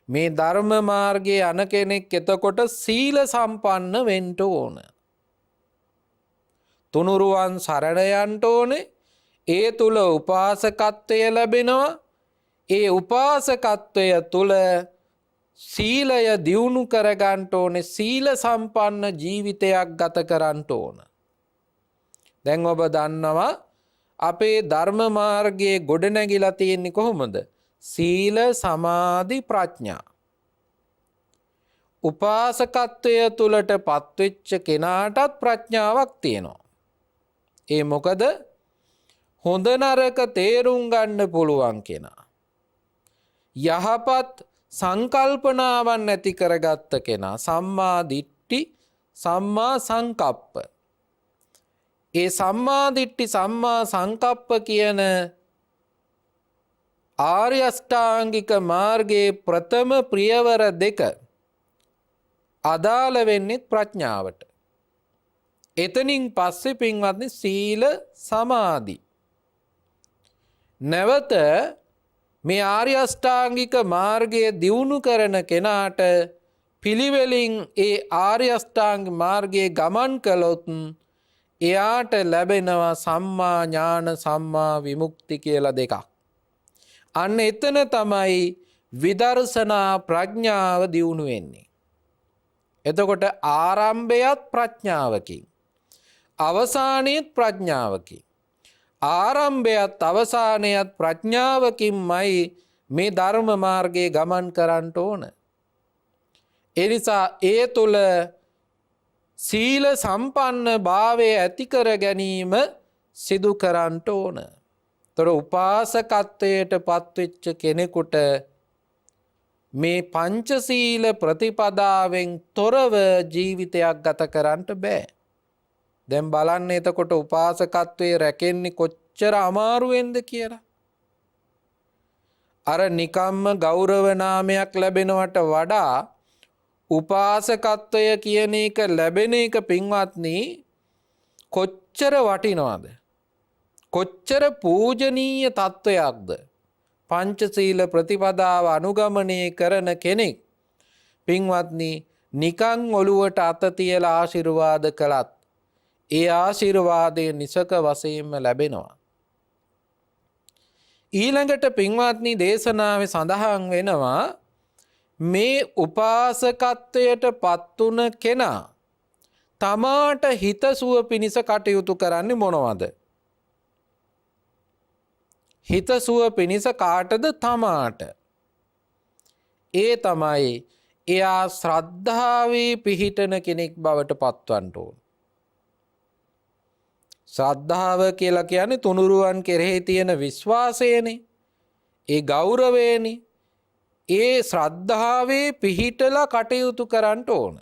මේ ධර්ම මාර්ගයේ යන කෙනෙක් එතකොට සීල සම්පන්න වෙන්න ඕන. තුනුරුවන් සරණ යන්න ඕනේ. ඒ තුල උපාසකත්වය ලැබෙනවා. ඒ උපාසකත්වය තුල සීලය දියුණු කරගන්න ඕනේ. සීල සම්පන්න ජීවිතයක් ගත කරන්න ඕන. දැන් ඔබ දන්නවා අපේ ධර්ම මාර්ගයේ ගොඩනැගිලා තියෙන්නේ කොහොමද? සීල සමාධි ප්‍රඥා. උපාසකත්වය තුලට පත්වෙච්ච කෙනාටත් ප්‍රඥාවක් තියෙනවා. ඒ මොකද? හොඳ නරක තේරුම් ගන්න පුළුවන් කෙනා. යහපත් සංකල්පනාවන් ඇති කරගත්ත කෙනා. සම්මා දිට්ඨි, සම්මා සංකප්ප. ඒ සම්මා දිට්ඨි, සම්මා සංකප්ප කියන ආර්ය අෂ්ටාංගික මාර්ගයේ ප්‍රථම ප්‍රියවර දෙක අදාළ වෙන්නේ ප්‍රඥාවට. එතනින් පස්සේ පින්වත්නි සීල සමාධි. නැවත මේ ආර්ය අෂ්ටාංගික මාර්ගයේ දියුණු කරන කෙනාට පිළිවෙලින් ඒ ආර්ය අෂ්ටාංග මාර්ගයේ ගමන් කළොත් එයාට ලැබෙනවා සම්මා ඥාන, සම්මා විමුක්ති කියලා දෙකක්. අන්න එතන තමයි විදර්ශනා ප්‍රඥාව දියුණු වෙන්නේ. එතකොට ආරම්භයත් ප්‍රඥාවකින්, අවසානයේත් ප්‍රඥාවකින්. ආරම්භයත් අවසානයත් ප්‍රඥාවකින්මයි මේ ධර්ම මාර්ගයේ ගමන් කරන්න ඕන. ඒ නිසා ඒ තුල සීල සම්පන්න භාවය ඇති කර ගැනීම සිදු කරන්න ඕන. තොර උපාසකත්වයට පත්වෙච්ච කෙනෙකුට මේ පංචශීල ප්‍රතිපදාවෙන් තොරව ජීවිතයක් ගත කරන්න බෑ. දැන් බලන්න එතකොට උපාසකත්වයේ රැකෙන්නේ කොච්චර අමාරු වෙන්ද කියලා. අර නිකම්ම ගෞරව නාමයක් ලැබෙනවට වඩා උපාසකත්වය කියන එක ලැබෙන එක පින්වත්නි කොච්චර වටිනවද? කොච්චර පූජනීය තත්වයක්ද? පංචශීල ප්‍රතිපදාව අනුගමනය කරන කෙනෙක් පින්වත්නි නිකං ඔළුවට අත තියලා ආශිර්වාද කළත් ඒ ආශිර්වාදය නිසක වශයෙන්ම ලැබෙනවා. ඊළඟට පින්වත්නි දේශනාවේ සඳහන් වෙනවා මේ උපාසකත්වයට පත්වුන කෙනා තමාට හිතසුව පිණිස කටයුතු කරන්නේ මොනවද? හිතසුව පිණිස කාටද? තමාට. ඒ තමයි එයා ශ්‍රද්ධාවේ පිහිටන කෙනෙක් බවට පත්වන්න ඕන. ශ්‍රද්ධාව කියලා කියන්නේ තුනුරුවන් කෙරෙහි තියෙන විශ්වාසයනේ. ඒ ගෞරවයනේ. ඒ ශ්‍රද්ධාවේ පිහිටලා කටයුතු කරන්න ඕන.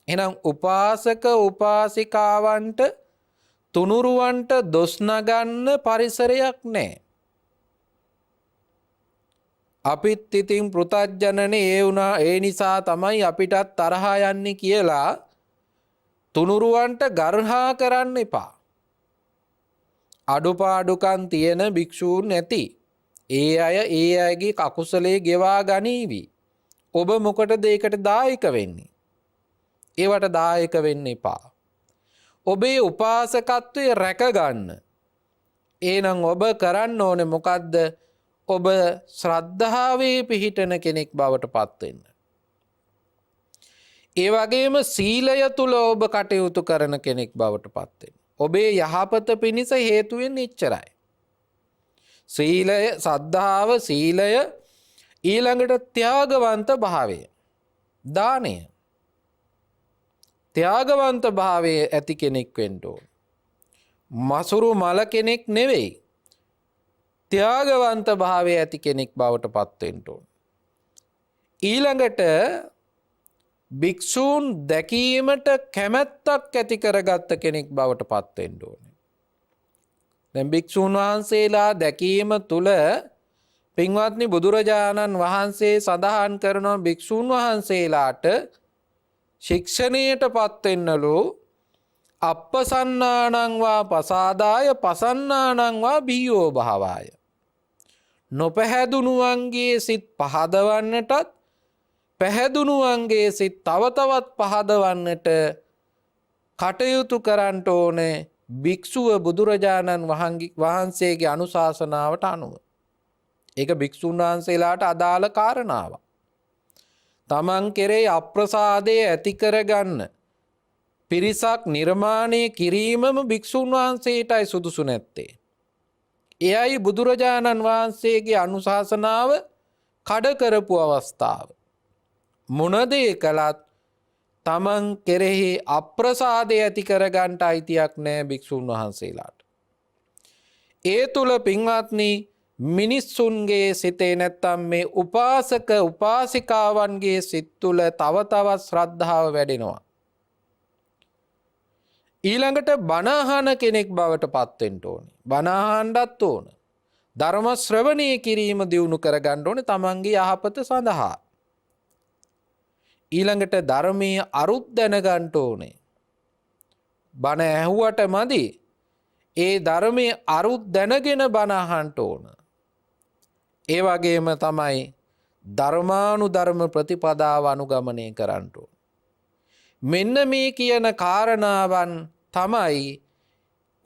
එහෙනම් උපාසක උපාසිකාවන්ට තුනුරුවන්ට දොස් නගන්න පරිසරයක් නැහැ. අපිත් ඉතින් පෘථග්ජනනේ ඒ නිසා තමයි අපිටත් තරහා යන්නේ කියලා තුනුරුවන්ට ගර්හා කරන්න එපා. අඩුපාඩුකම් තියෙන භික්ෂූන් නැති ඒ අය ඒ අයගේ කකුසලේ ගෙවා ගනීවි. ඔබ මොකටද ඒකට දායක වෙන්නේ? ඒවට දායක වෙන්න එපා. ඔබේ උපාසකත්වය රැක ගන්න. එහෙනම් ඔබ කරන්න ඕනේ මොකද්ද? ඔබ ශ්‍රද්ධාවේ පිහිටන කෙනෙක් බවට පත් වෙන්න. ඒ වගේම සීලය තුල ඔබ කටයුතු කරන කෙනෙක් බවට පත් වෙන්න. ඔබේ යහපත පිණිස හේතු වෙන්නේ එච්චරයි. සීලය, සද්ධාව, සීලය ඊළඟට ත්‍යාගවන්ත භාවය, දානය. ත්‍යාගවන්ත භාවයේ ඇති කෙනෙක් වෙන්න ඕන. මසුරු මල කෙනෙක් නෙවෙයි. ත්‍යාගවන්ත භාවයේ ඇති කෙනෙක් බවට පත් වෙන්න ඕන. ඊළඟට භික්ෂූන් දැකීමට කැමැත්තක් ඇති කරගත්ත කෙනෙක් බවට පත් වෙන්න ඕනේ. දැන් භික්ෂූන් වහන්සේලා දැකීම තුල පින්වත්නි බුදුරජාණන් වහන්සේ සඳහන් කරන භික්ෂූන් වහන්සේලාට ශික්ෂණයට පත් වෙන්නලු අප්පසන්නානං වා පසාදාය පසන්නානං වා බියෝ භාවාය. නොපැහැදුණුවන්ගේ සිත් පහදවන්නටත් පැහැදුණුවන්ගේ සිත් තව තවත් පහදවන්නට කටයුතු කරන්නට ඕනේ භික්ෂුව බුදුරජාණන් වහන්සේගේ අනුශාසනාවට අනුව. ඒක භික්ෂුන් වහන්සේලාට අදාළ කාරණාවක්. තමන් කෙරෙහි අප්‍රසාදය ඇති කරගන්න පිරිසක් නිර්මාණය කිරීමම භික්ෂුන් වහන්සේටයි සුදුසු නැත්තේ. එයයි බුදුරජාණන් වහන්සේගේ අනුශාසනාව කඩ කරපු අවස්ථාව. මොනදේ කළත් තමන් කෙරෙහි අප්‍රසාදය ඇති කරගන්නට අයිතියක් නෑ භික්ෂුන් වහන්සේලාට. ඒ තුල පින්වත්නි මිනිස්සුන්ගේ සිතේ නැත්තම් මේ උපාසක උපාසිකාවන්ගේ සිත් තුළ තව තවත් ශ්‍රද්ධාව වැඩෙනවා. ඊළඟට බණ අහන කෙනෙක් බවට පත් වෙන්න ඕනේ. බණ අහන්නත් ඕන. ධර්ම ශ්‍රවණය කිරීම දියුණු කරගන්න ඕනේ තමන්ගේ යහපත සඳහා. ඊළඟට ධර්මයේ අරුත් දැනගන්න ඕනේ. බණ ඇහුවට මදි. ඒ ධර්මයේ අරුත් දැනගෙන බණ අහන්න ඕන. ඒ වගේම තමයි ධර්මානුධර්ම ප්‍රතිපදාව අනුගමනය කරන්න ඕන. මෙන්න මේ කියන කාරණාවන් තමයි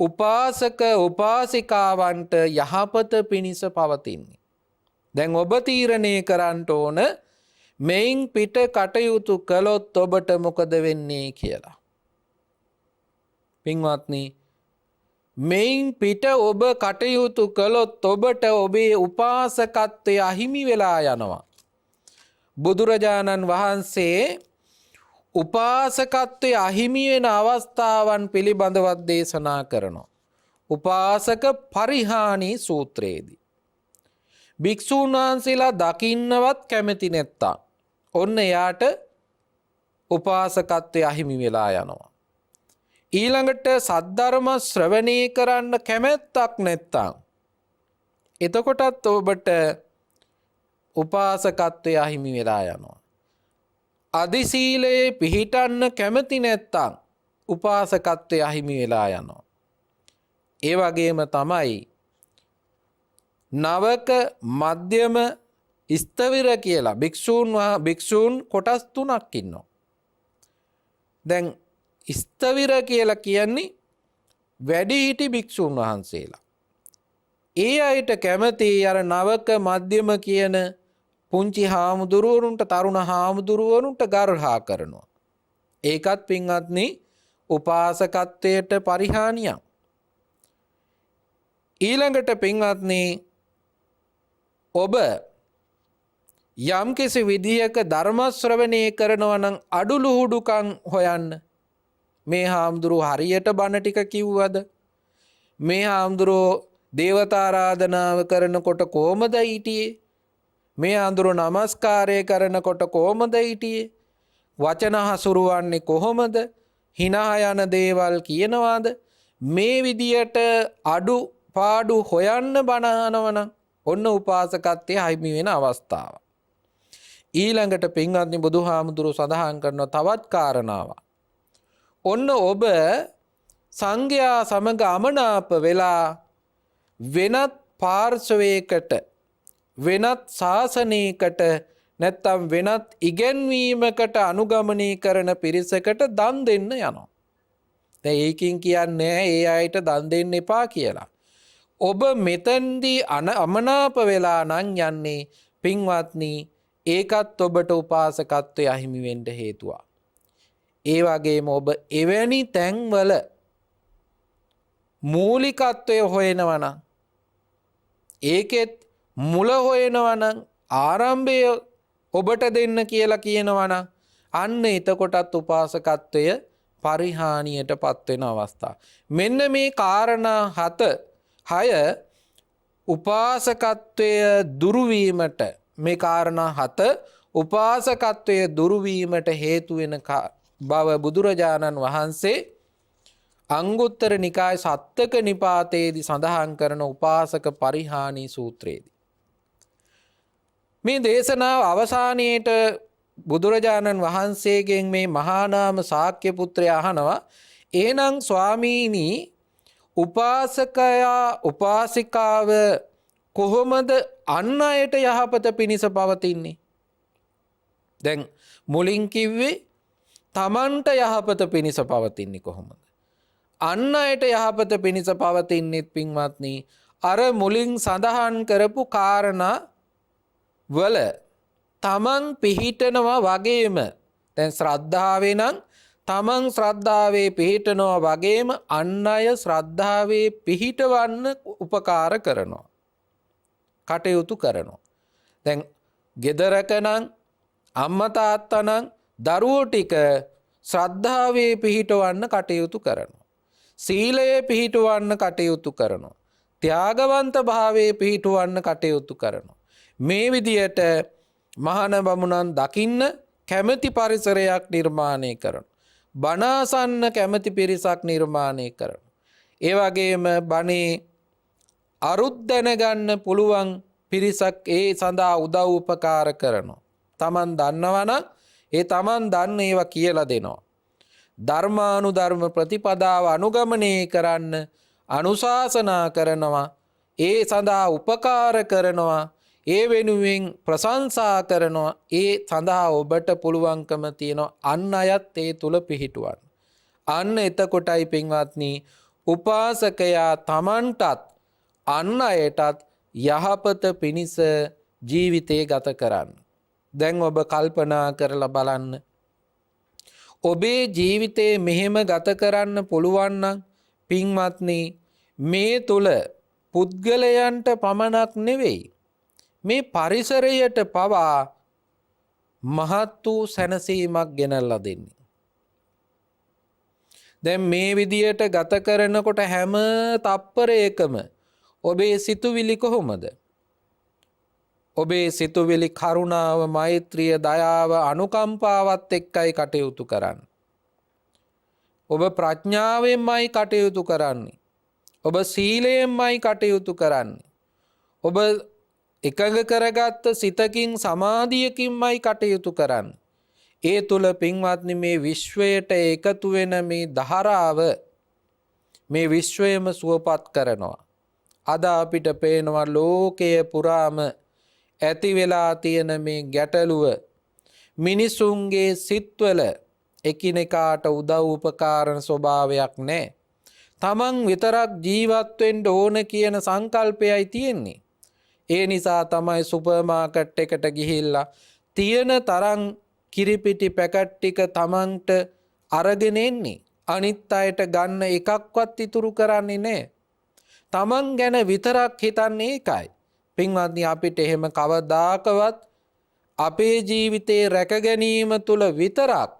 උපාසක උපාසිකාවන්ට යහපත පිණිස පවතින්නේ. දැන් ඔබ තීරණය කරන්න ඕන මෙයින් පිට කටයුතු කළොත් ඔබට මොකද වෙන්නේ කියලා. පින්වත්නි මෙයින් පිට ඔබ කටයුතු කළොත් ඔබට ඔබේ උපාසකත්වය අහිමි වෙලා යනවා. බුදුරජාණන් වහන්සේ උපාසකත්වය අහිමි වෙන අවස්ථාවන් පිළිබඳව දේශනා කරනවා. උපාසක පරිහානි සූත්‍රයේදී. භික්ෂූන් වහන්සේලා දකින්නවත් කැමති නැත්තා. ඔන්න එයාට උපාසකත්වය අහිමි වෙලා යනවා. ඊළඟට සද්ධර්ම ශ්‍රවණය කරන්න කැමැත්තක් නැත්තම් එතකොටත් ඔබට උපාසකත්වය අහිමි වෙලා යනවා. අධිශීලයේ පිහිටන්න කැමති නැත්තම් උපාසකත්වය අහිමි වෙලා යනවා. ඒ වගේම තමයි නවක මධ්‍යම ස්ථවිර කියලා භික්ෂූන් කොටස් තුනක් ඉන්නවා. දැන් ස්ථවිර කියලා කියන්නේ වැඩිහිටි භික්ෂූන් වහන්සේලා. ඒ අයට කැමති අර නවක මධ්‍යම කියන පුංචි හාමුදුරුවරුන්ට තරුණ හාමුදුරුවරුන්ට ගර්හා කරනවා. ඒකත් පින්වත්නි උපාසකත්වයට පරිහානියක්. ඊළඟට පින්වත්නි ඔබ යම්කිසි විදියක ධර්ම ශ්‍රවණය කරනවා නම් අඩුලුහුඩුකම් හොයන්න. මේ හාමුදුරුවෝ හරියට බණ ටික කිව්වද? මේ හාමුදුරුවෝ දේවතාරාධනාව කරනකොට කොහොමද හිටියේ? මේ හාමුදුරුවෝ නමස්කාරය කරනකොට කොහොමද හිටියේ? වචන හසුරුවන්නේ කොහොමද? hina යන දේවල් කියනවාද? මේ විදියට අඩු පාඩු හොයන්න බණ අහනවනම් ඔන්න උපාසකත්වයේ හිමි වෙන අවස්ථාව. ඊළඟට පින්වත්නි බුදුහාමුදුරුවෝ සඳහන් කරන තවත් කාරණාවක්. ඔන්න ඔබ සංඝයා සමග අමනාප වෙලා වෙනත් පාර්ශවයකට වෙනත් ශාසනයකට නැත්තම් වෙනත් ඉගැන්වීමකට අනුගමනය කරන පිරිසකට දන් දෙන්න යනවා. දැන් ඒකින් කියන්නේ ඒ අයට දන් දෙන්න එපා කියලා. ඔබ මෙතෙන්දී අමනාප වෙලා නම් යන්නේ පින්වත්නි ඒකත් ඔබට උපාසකත්වයේ අහිමි වෙන්න හේතුවක්. ඒ වගේම ඔබ එවැනි තැන්වල මූලිකත්වය හොයනවා නම් ඒකෙත් මුල හොයනවා නම් ආරම්භය ඔබට දෙන්න කියලා කියනවා නම් අන්න එතකොටත් උපාසකත්වය පරිහානියටපත් වෙන අවස්ථා. මෙන්න මේ කාරණා 6 උපාසකත්වය දුරු වීමට මේ කාරණා 7 උපාසකත්වය දුරු වීමට හේතු වෙන බව බුදුරජාණන් වහන්සේ අංගුත්තර නිකාය සත්තක නිපාතයේදී සඳහන් කරන උපාසක පරිහානි සූත්‍රයේදී. මේ දේශනාව අවසානයේට බුදුරජාණන් වහන්සේගෙන් මේ මහානාම ශාක්‍ය පුත්‍රයා අහනවා එහෙනම් ස්වාමීනි උපාසකයා උපාසිකාව කොහොමද අන් අයට යහපත පිණිස පවතින්නේ? දැන් මුලින් කිව්වේ තමන්ට යහපත පිණිස පවතින්නේ කොහොමද? අන් අයට යහපත පිණිස පවතින්නේත් පින්වත්නි අර මුලින් සඳහන් කරපු කාරණා වල තමන් පිහිටනවා වගේම දැන් ශ්‍රද්ධාවේ නම් තමන් ශ්‍රද්ධාවේ පිහිටනවා වගේම අන් අය ශ්‍රද්ධාවේ පිහිටවන්න උපකාර කරනවා. කටයුතු කරනවා. දැන් ගෙදරක නම් අම්මා තාත්තා නම් දරුවෝ ටික ශ්‍රද්ධාවේ පිහිටවන්න කටයුතු කරනවා. සීලයේ පිහිටවන්න කටයුතු කරනවා. ත්‍යාගවන්ත භාවයේ පිහිටවන්න කටයුතු කරනවා. මේ විදියට මහාන බමුණන් දකින්න කැමැති පරිසරයක් නිර්මාණය කරනවා. බණ අසන්න කැමැති පිරිසක් නිර්මාණය කරනවා. ඒ වගේම බණේ අරුත් දැනගන්න පුළුවන් පිරිසක් ඒ සඳහා උදව් උපකාර කරනවා. තමන් දන්නවනම් ඒ තමන් දන්න ඒවා කියලා දෙනවා. ධර්මානුධර්ම ප්‍රතිපදාව අනුගමනය කරන්න අනුශාසනා කරනවා. ඒ සඳහා උපකාර කරනවා. ඒ වෙනුවෙන් ප්‍රශංසා කරනවා. ඒ සඳහා ඔබට පුළුවන්කම තියෙනවා අන් අයත් ඒ තුල පිහිටුවන්න. අන්න එතකොටයි පින්වත්නි උපාසකයා තමන්ටත් අන් අයටත් යහපත පිණිස ජීවිතය ගත කරන්න. දැන් ඔබ කල්පනා කරලා බලන්න. ඔබේ ජීවිතේ මෙහෙම ගත කරන්න පුළුවන් නම් පින්වත්නි මේ තුල පුද්ගලයන්ට පමණක් නෙවෙයි මේ පරිසරයට පවා මහත් වූ සැනසීමක් ගෙනල්ලා දෙන්නේ. දැන් මේ විදියට ගත කරනකොට හැම තප්පරයකම ඔබේ සිතුවිලි කොහොමද? ඔබේ සිතුවිලි කරුණාව, මෛත්‍රිය, දයාව, අනුකම්පාවත් එක්කයි කටයුතු කරන්නේ. ඔබ ප්‍රඥාවෙන්මයි කටයුතු කරන්නේ. ඔබ සීලයෙන්මයි කටයුතු කරන්නේ. ඔබ එකඟ කරගත්ත සිතකින් සමාධියකින්මයි කටයුතු කරන්නේ. ඒ තුල පින්වත්නි මේ විශ්වයට එකතු වෙන මේ ධාරාව මේ විශ්වයම සුවපත් කරනවා. අද අපිට පේනවා ලෝකයේ පුරාම ඇති වෙලා තියෙන මේ ගැටලුව මිනිසුන්ගේ සිත්වල එකිනෙකාට උදව් උපකාරන ස්වභාවයක් නැහැ. තමන් විතරක් ජීවත් වෙන්න ඕන කියන සංකල්පයයි තියෙන්නේ. ඒ නිසා තමයි සුපර් මාකට් එකට ගිහිල්ලා තියෙන තරම් කිරිපිටි පැකට් ටික තමන්ට අරගෙන එන්නේ. අනිත් අයට ගන්න එකක්වත් ඉතුරු කරන්නේ නැහැ. තමන් ගැන විතරක් හිතන්නේ ඒකයි. පින්වත්නි අපිට එහෙම කවදාකවත් අපේ ජීවිතේ රැක ගැනීම තුල විතරක්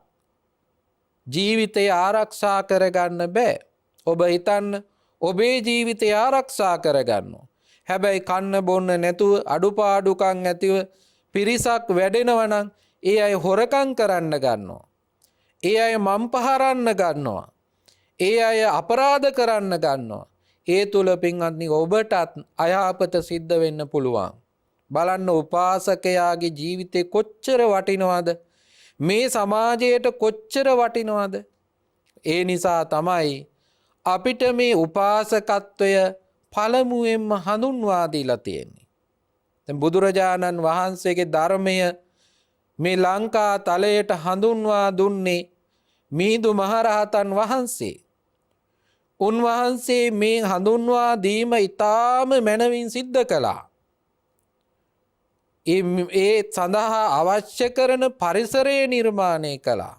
ජීවිතය ආරක්ෂා කරගන්න බෑ. ඔබ හිතන්න ඔබේ ජීවිතය ආරක්ෂා කරගන්නවා. හැබැයි කන්න බොන්න නැතුව අඩුපාඩුකම් ඇතිව පිරිසක් වැඩෙනවා නම් ඒ අය හොරකම් කරන්න ගන්නවා. ඒ අය මම්පහරන්න ගන්නවා. ඒ අය අපරාධ කරන්න ගන්නවා. ඒ තුල පින්වත්නි ඔබටත් අයහපත සිද්ධ වෙන්න පුළුවන්. බලන්න උපාසකයාගේ ජීවිතේ කොච්චර වටිනවද? මේ සමාජයට කොච්චර වටිනවද? ඒ නිසා තමයි අපිට මේ උපාසකත්වය පළමුවෙන්ම හඳුන්වා දීලා තියෙන්නේ. දැන් බුදුරජාණන් වහන්සේගේ ධර්මය මේ ලංකා තලයට හඳුන්වා දුන්නේ මිහිඳු මහරහතන් වහන්සේ. උන්වහන්සේ මේ හඳුන්වා දීම ඊටාම මනවින් සිද්ධ කළා. ඒ සඳහා අවශ්‍ය කරන පරිසරය නිර්මාණය කළා.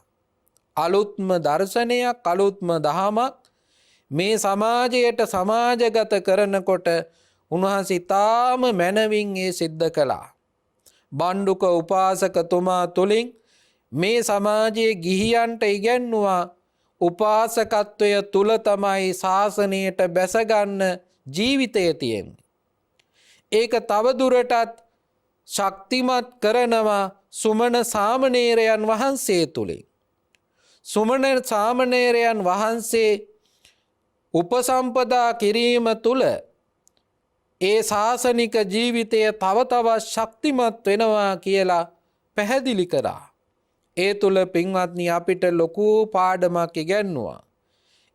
අලුත්ම දර්ශනයක්, අලුත්ම දහමක් මේ සමාජයට සමාජගත කරනකොට උන්වහන්සේ ඊටාම මනවින් ඒ සිද්ධ කළා. බණ්ඩුක උපාසකතුමා තුලින් මේ සමාජයේ ගිහියන්ට ඉගැන්නුවා උපාසකත්වය තුල තමයි ශාසනයට බැසගන්න ජීවිතය තියෙන්නේ. ඒක තව දුරටත් ශක්තිමත් කරනවා සුමන සාමණේරයන් වහන්සේ තුලින්. සුමන සාමණේරයන් වහන්සේ උපසම්පදා කිරීම තුල ඒ ශාසනික ජීවිතය තව තවත් ශක්තිමත් වෙනවා කියලා පැහැදිලි කරා. ඒ තුල පින්වත්නි අපිට ලොකු පාඩමක් ඉගැන්නුවා.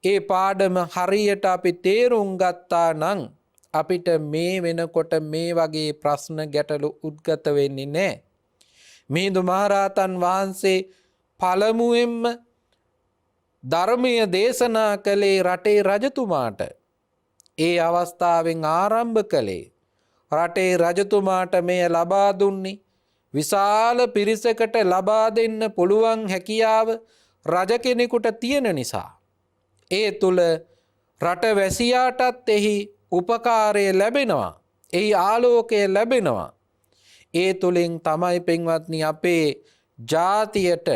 ඒ පාඩම හරියට අපි තේරුම් ගත්තා නම් අපිට මේ වෙනකොට මේ වගේ ප්‍රශ්න ගැටලු උද්ගත වෙන්නේ නැහැ. මිහිඳු මහරහතන් වහන්සේ පළමුවෙන්ම ධර්මය දේශනා කළේ රටේ රජතුමාට. ඒ අවස්ථාවෙන් ආරම්භ කළේ රටේ රජතුමාට මෙය ලබා දුන්නේ විශාල පිරිසකට ලබා දෙන්න පුළුවන් හැකියාව රජ කෙනෙකුට තියෙන නිසා. ඒ තුල රට වැසියාටත් එහි උපකාරය ලැබෙනවා. එහි ආලෝකය ලැබෙනවා. ඒ තුලින් තමයි පින්වත්නි අපේ ජාතියට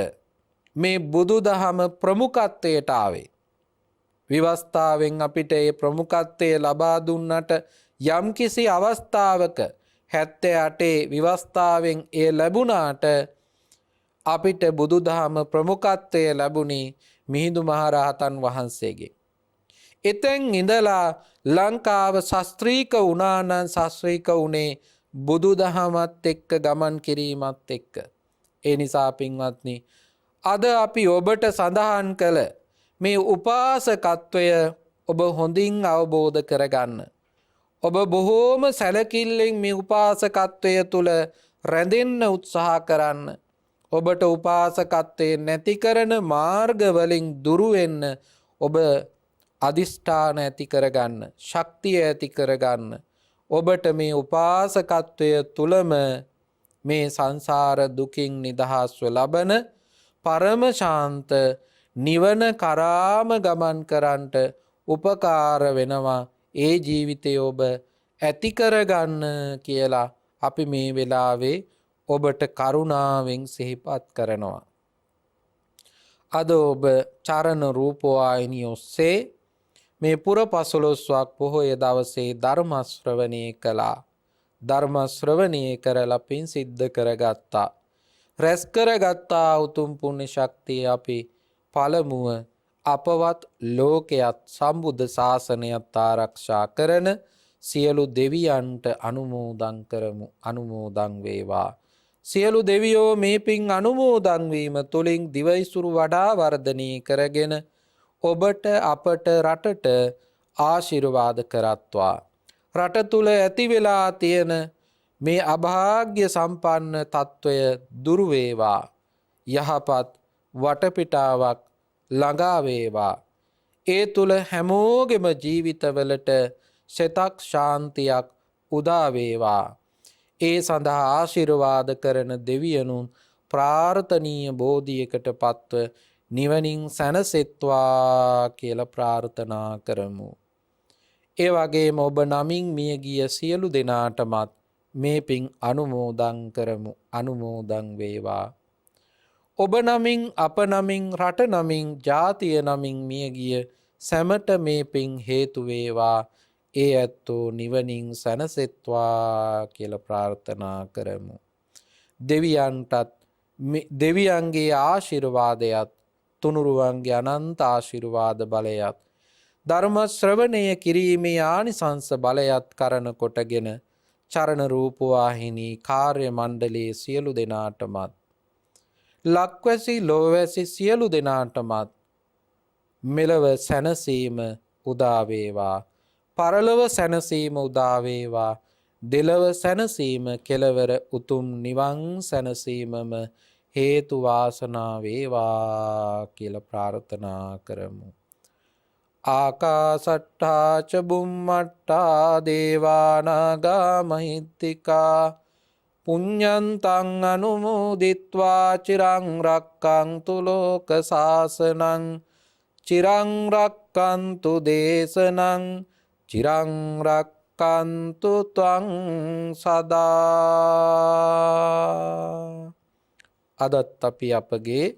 මේ බුදුදහම ප්‍රමුඛත්වයට ආවේ. විවස්ථාවෙන් අපිට ඒ ප්‍රමුඛත්වය ලබා දුන්නට යම්කිසි අවස්ථාවක 78 විවස්ථාවෙන් ඒ ලැබුණාට අපිට බුදුදහම ප්‍රමුඛත්වය ලැබුණේ මිහිඳු මහරහතන් වහන්සේගේ. එතෙන් ඉඳලා ලංකාව ශාස්ත්‍රීක වුණා නම් ශාස්ත්‍රීක උනේ බුදුදහමත් එක්ක ගමන් කිරීමත් එක්ක. ඒ නිසා පින්වත්නි අද අපි ඔබට සඳහන් කළ මේ උපාසකත්වය ඔබ හොඳින් අවබෝධ කරගන්න. ඔබ බොහෝම සැලකිල්ලෙන් මේ උපාසකත්වය තුල රැඳෙන්න උත්සාහ කරන්න. ඔබට උපාසකත්වය නැති කරන මාර්ග වලින් දුරු වෙන්න ඔබ අදිෂ්ඨාන ඇති කරගන්න, ශක්තිය ඇති කරගන්න. ඔබට මේ උපාසකත්වය තුලම මේ සංසාර දුකින් නිදහස්ව ලබන පරම ශාන්ත නිවන කරාම ගමන් කරන්නට උපකාර වෙනවා. ඒ ජීවිතය ඔබ ඇති කරගන්න කියලා අපි මේ වෙලාවේ ඔබට කරුණාවෙන් සිහිපත් කරනවා. අද ඔබ චරණ රූපවාහිනිය ඔස්සේ මේ පුර 15ක් පොහොය දවසේ ධර්ම ශ්‍රවණය කළා. ධර්ම ශ්‍රවණය කරලා පින් සිද්ධ කරගත්තා. රැස් කරගත්තා උතුම් පුණ්‍ය ශක්තිය අපි පළමුව අපවත් ලෝකයත් සම්බුද්ධ ශාසනයත් ආරක්ෂා කරන සියලු දෙවියන්ට අනුමෝදන් කරමු. අනුමෝදන් වේවා. සියලු දෙවියෝ මේ පින් අනුමෝදන් වීම තුලින් දිවයිසුරු වඩා වර්ධනය කරගෙන ඔබට අපට රටට ආශිර්වාද කරත්වා. රට තුල ඇති වෙලා තියෙන මේ අභාග්‍ය සම්පන්න తত্ত্বය දුරු වේවා. යහපත් වටපිටාවක් ළඟා වේවා. ඒ තුල හැමෝගෙම ජීවිතවලට සෙතක් ශාන්තියක් උදා වේවා. ඒ සඳහා ආශිර්වාද කරන දෙවියනුන් ප්‍රාර්ථනීය බෝධියකට පත්ව නිවනින් සැනසෙත්වා කියලා ප්‍රාර්ථනා කරමු. ඒ වගේම ඔබ නමින් මිය ගිය සියලු දෙනාටමත් මේ පින් අනුමෝදන් කරමු. අනුමෝදන් වේවා. ඔබ නමින් අප නමින් රට නමින් ජාතිය නමින් මිය ගිය සැමට මේ පින් හේතු වේවා. ඒ ඇත්තෝ නිවනින් සැනසෙත්වා කියලා ප්‍රාර්ථනා කරමු. දෙවියන්ටත් දෙවියන්ගේ ආශිර්වාදයත් තුනුරුවන්ගේ අනන්ත ආශිර්වාද බලයත් ධර්ම ශ්‍රවණය කිරීමේ ආනිසංස බලයත් කරන කොටගෙන චරණ රූපවාහිනී කාර්ය මණ්ඩලයේ සියලු දෙනාටමත් ලක්වැසි ලොවැසි සියලු දෙනාටමත් මෙලව සැනසීම උදා වේවා. පරලොව සැනසීම උදා වේවා. දෙලව සැනසීම කෙලවර උතුම් නිවන් සැනසීමම හේතු වාසනා වේවා කියලා ප්‍රාර්ථනා කරමු. ආකාසට්ඨා ච බුම්මට්ඨා දේවා නාග මහිත්‍තිකා පුඤ්ඤන්තං අනුමෝදිත්වා චිරං රක්ඛන්තු ලෝක සාසනං චිරං රක්ඛන්තු දේශනං චිරං රක්ඛන්තු ත්වං සදා. අදත් අපි අපගේ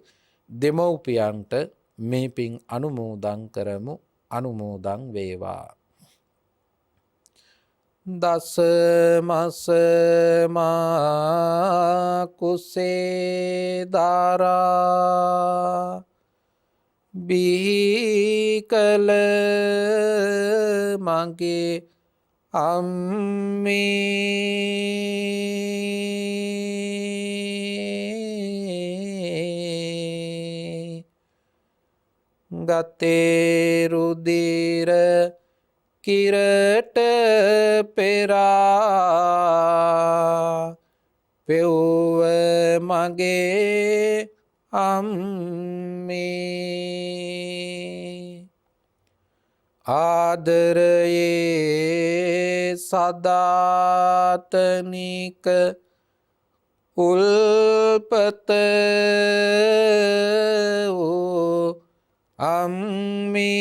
දෙමව්පියන්ට මේ පින් අනුමෝදන් කරමු. අනුමෝදන් වේවා. දස මස මා කුසේ දාරා බිහිකල මගේ අම්මේ ගතේ රුධිර කිරට පෙරා පෙව්ව මගේ අම්මේ ආදරයේ සදාතනික උල්පත වූ අම්මේ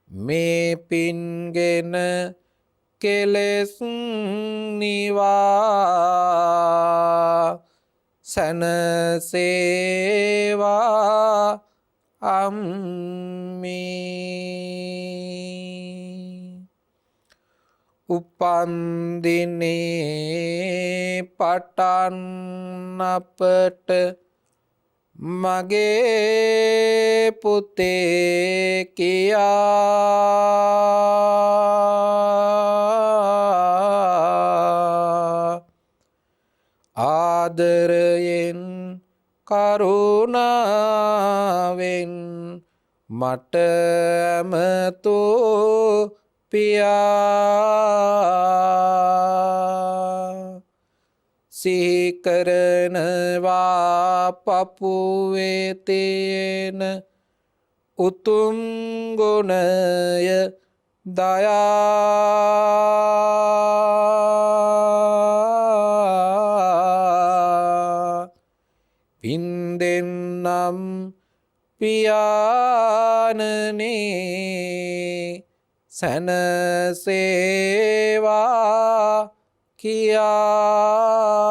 මේ පින්ගෙන කෙලෙස් නිවා සැනසේවා අම්මේ උපන්දිනේ පටන් අපට මගේ පුතේ කියා ආදරයෙන් කරුණාවෙන් මට ඇමතු පියා සිහිකරනවා පපුවේ තියෙන උතුම් ගුණය දයා පින්දෙන්නම් පියාණනේ සැනසේවා කියා